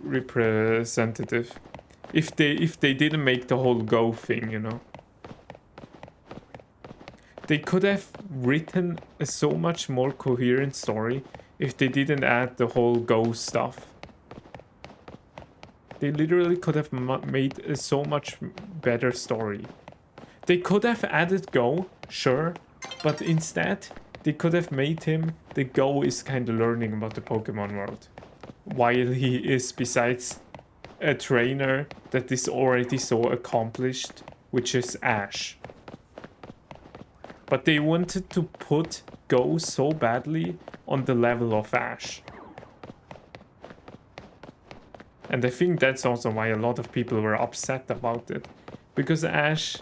representative, if they didn't make the whole Go thing, you know. They could have written a so much more coherent story if they didn't add the whole Go stuff. They literally could have made a so much better story. They could have added Go, sure, but instead they could have made him the Go is kind of learning about the Pokemon world, while he is, besides a trainer that is already so accomplished, which is Ash. But they wanted to put Go so badly on the level of Ash. And I think that's also why a lot of people were upset about it. Because Ash,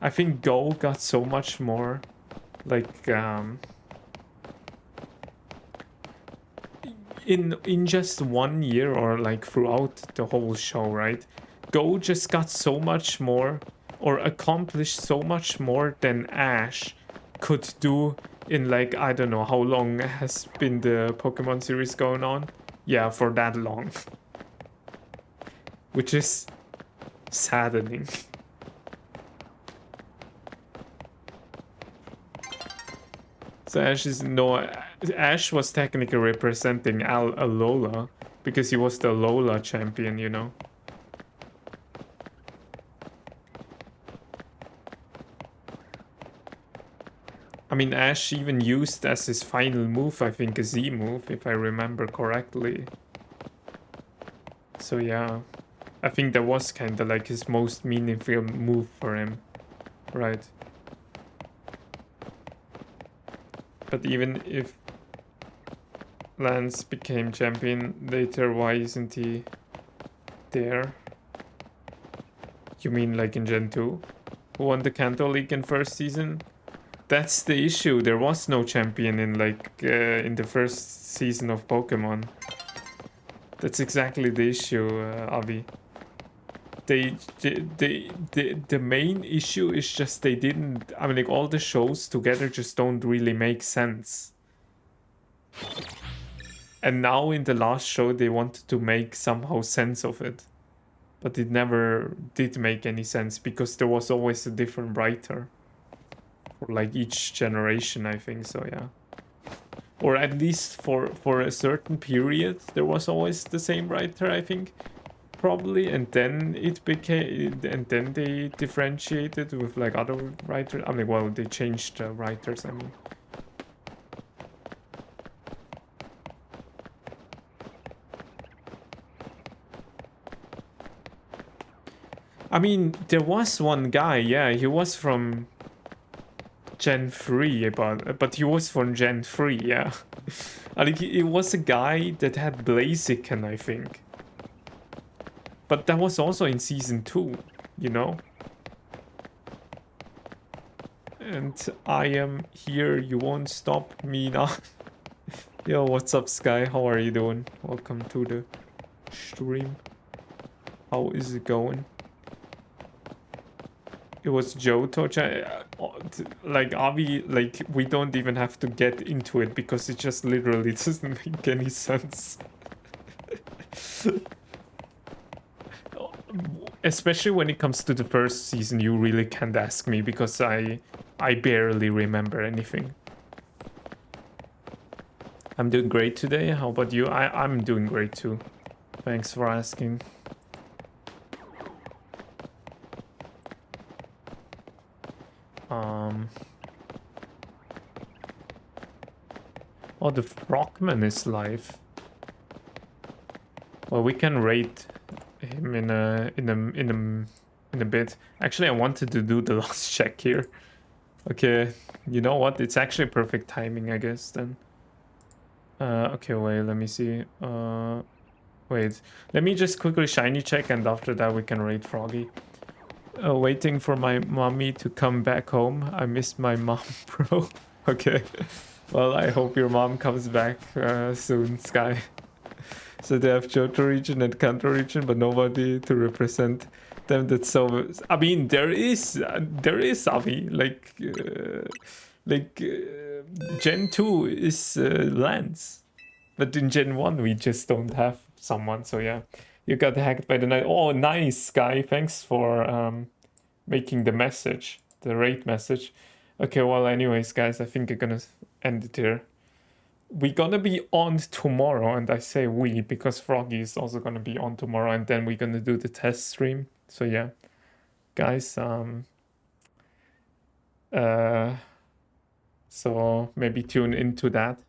I think Go got so much more, like, in just 1 year, or like throughout the whole show, right? Go just got so much more, or accomplished so much more than Ash could do in, like, I don't know how long has been the Pokemon series going on. Yeah, for that long. Which is saddening. So Ash was technically representing Alola, because he was the Alola champion, you know. I mean, Ash even used as his final move, I think, a Z move, if I remember correctly. So yeah, I think that was kind of like his most meaningful move for him, right? But even if Lance became champion later, why isn't he there? You mean like in Gen 2? Who won the Kanto League in first season? That's the issue. There was no champion in, like, in the first season of Pokemon. That's exactly the issue, Avi. The main issue is just they didn't... I mean, like, all the shows together just don't really make sense. And now in the last show, they wanted to make somehow sense of it. But it never did make any sense, because there was always a different writer. For, like, each generation, I think, so yeah. Or at least for a certain period, there was always the same writer, I think. Probably, and then it became, and then they differentiated with, like, other writers. I mean, well, they changed writers, I mean. I mean, there was one guy, yeah, he was from Gen 3, but he was from Gen 3, yeah. Like, it was a guy that had Blaziken, I think. But that was also in Season 2, you know? and I am here. You won't stop me now. Yo, what's up, Sky? How are you doing? Welcome to the stream. How is it going? It was Joe Tocha. Like, Avi, like, we don't even have to get into it because it just literally doesn't make any sense. Especially when it comes to the first season, you really can't ask me because I barely remember anything. I'm doing great today. How about you? I'm doing great too. Thanks for asking. Oh, the Frogman is live. Well, we can rate him in a bit. Actually, I wanted to do the last check here. Okay, you know what? It's actually perfect timing, I guess, then. Okay, wait, let me see. Wait, let me just quickly shiny check, and after that we can rate Froggy. Waiting for my mommy to come back home. I miss my mom, bro. Okay. Well, I hope your mom comes back soon, Sky. So they have Johto region and Kanto region, but nobody to represent them. That's so. I mean, there is Avi. Gen 2 is Lance, but in Gen 1 we just don't have someone. So yeah, you got hacked by the night. Oh, nice, Sky. Thanks for making the message, the raid message. Okay, well, anyways, guys, I think I'm gonna end it here. We're gonna be on tomorrow, and I say we because Froggy is also gonna be on tomorrow, and then we're gonna do the test stream. So yeah, guys, so maybe tune into that.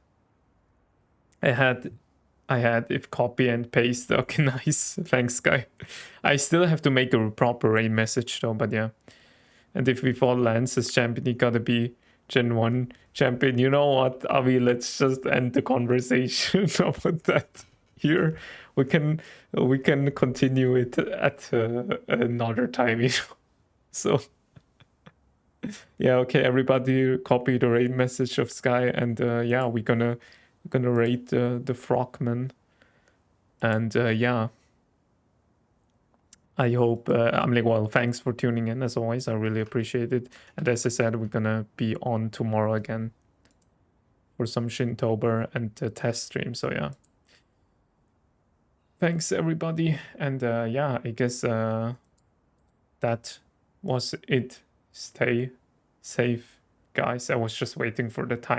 I had if copy and paste. Okay, nice. Thanks, Guy. I still have to make a proper raid message though, but yeah. And if we fall Lance as champion, he gotta be Gen 1 champion. You know what, Avi, let's just end the conversation about that here. We can continue it at another time, you know. So yeah, okay, everybody copy the raid message of Sky, and yeah, we're gonna raid the Frogman. And yeah, I hope, I'm like, well, thanks for tuning in as always. I really appreciate it. And as I said, we're gonna be on tomorrow again for some Shintober and test stream. So yeah, thanks everybody. And yeah, I guess that was it. Stay safe, guys. I was just waiting for the time.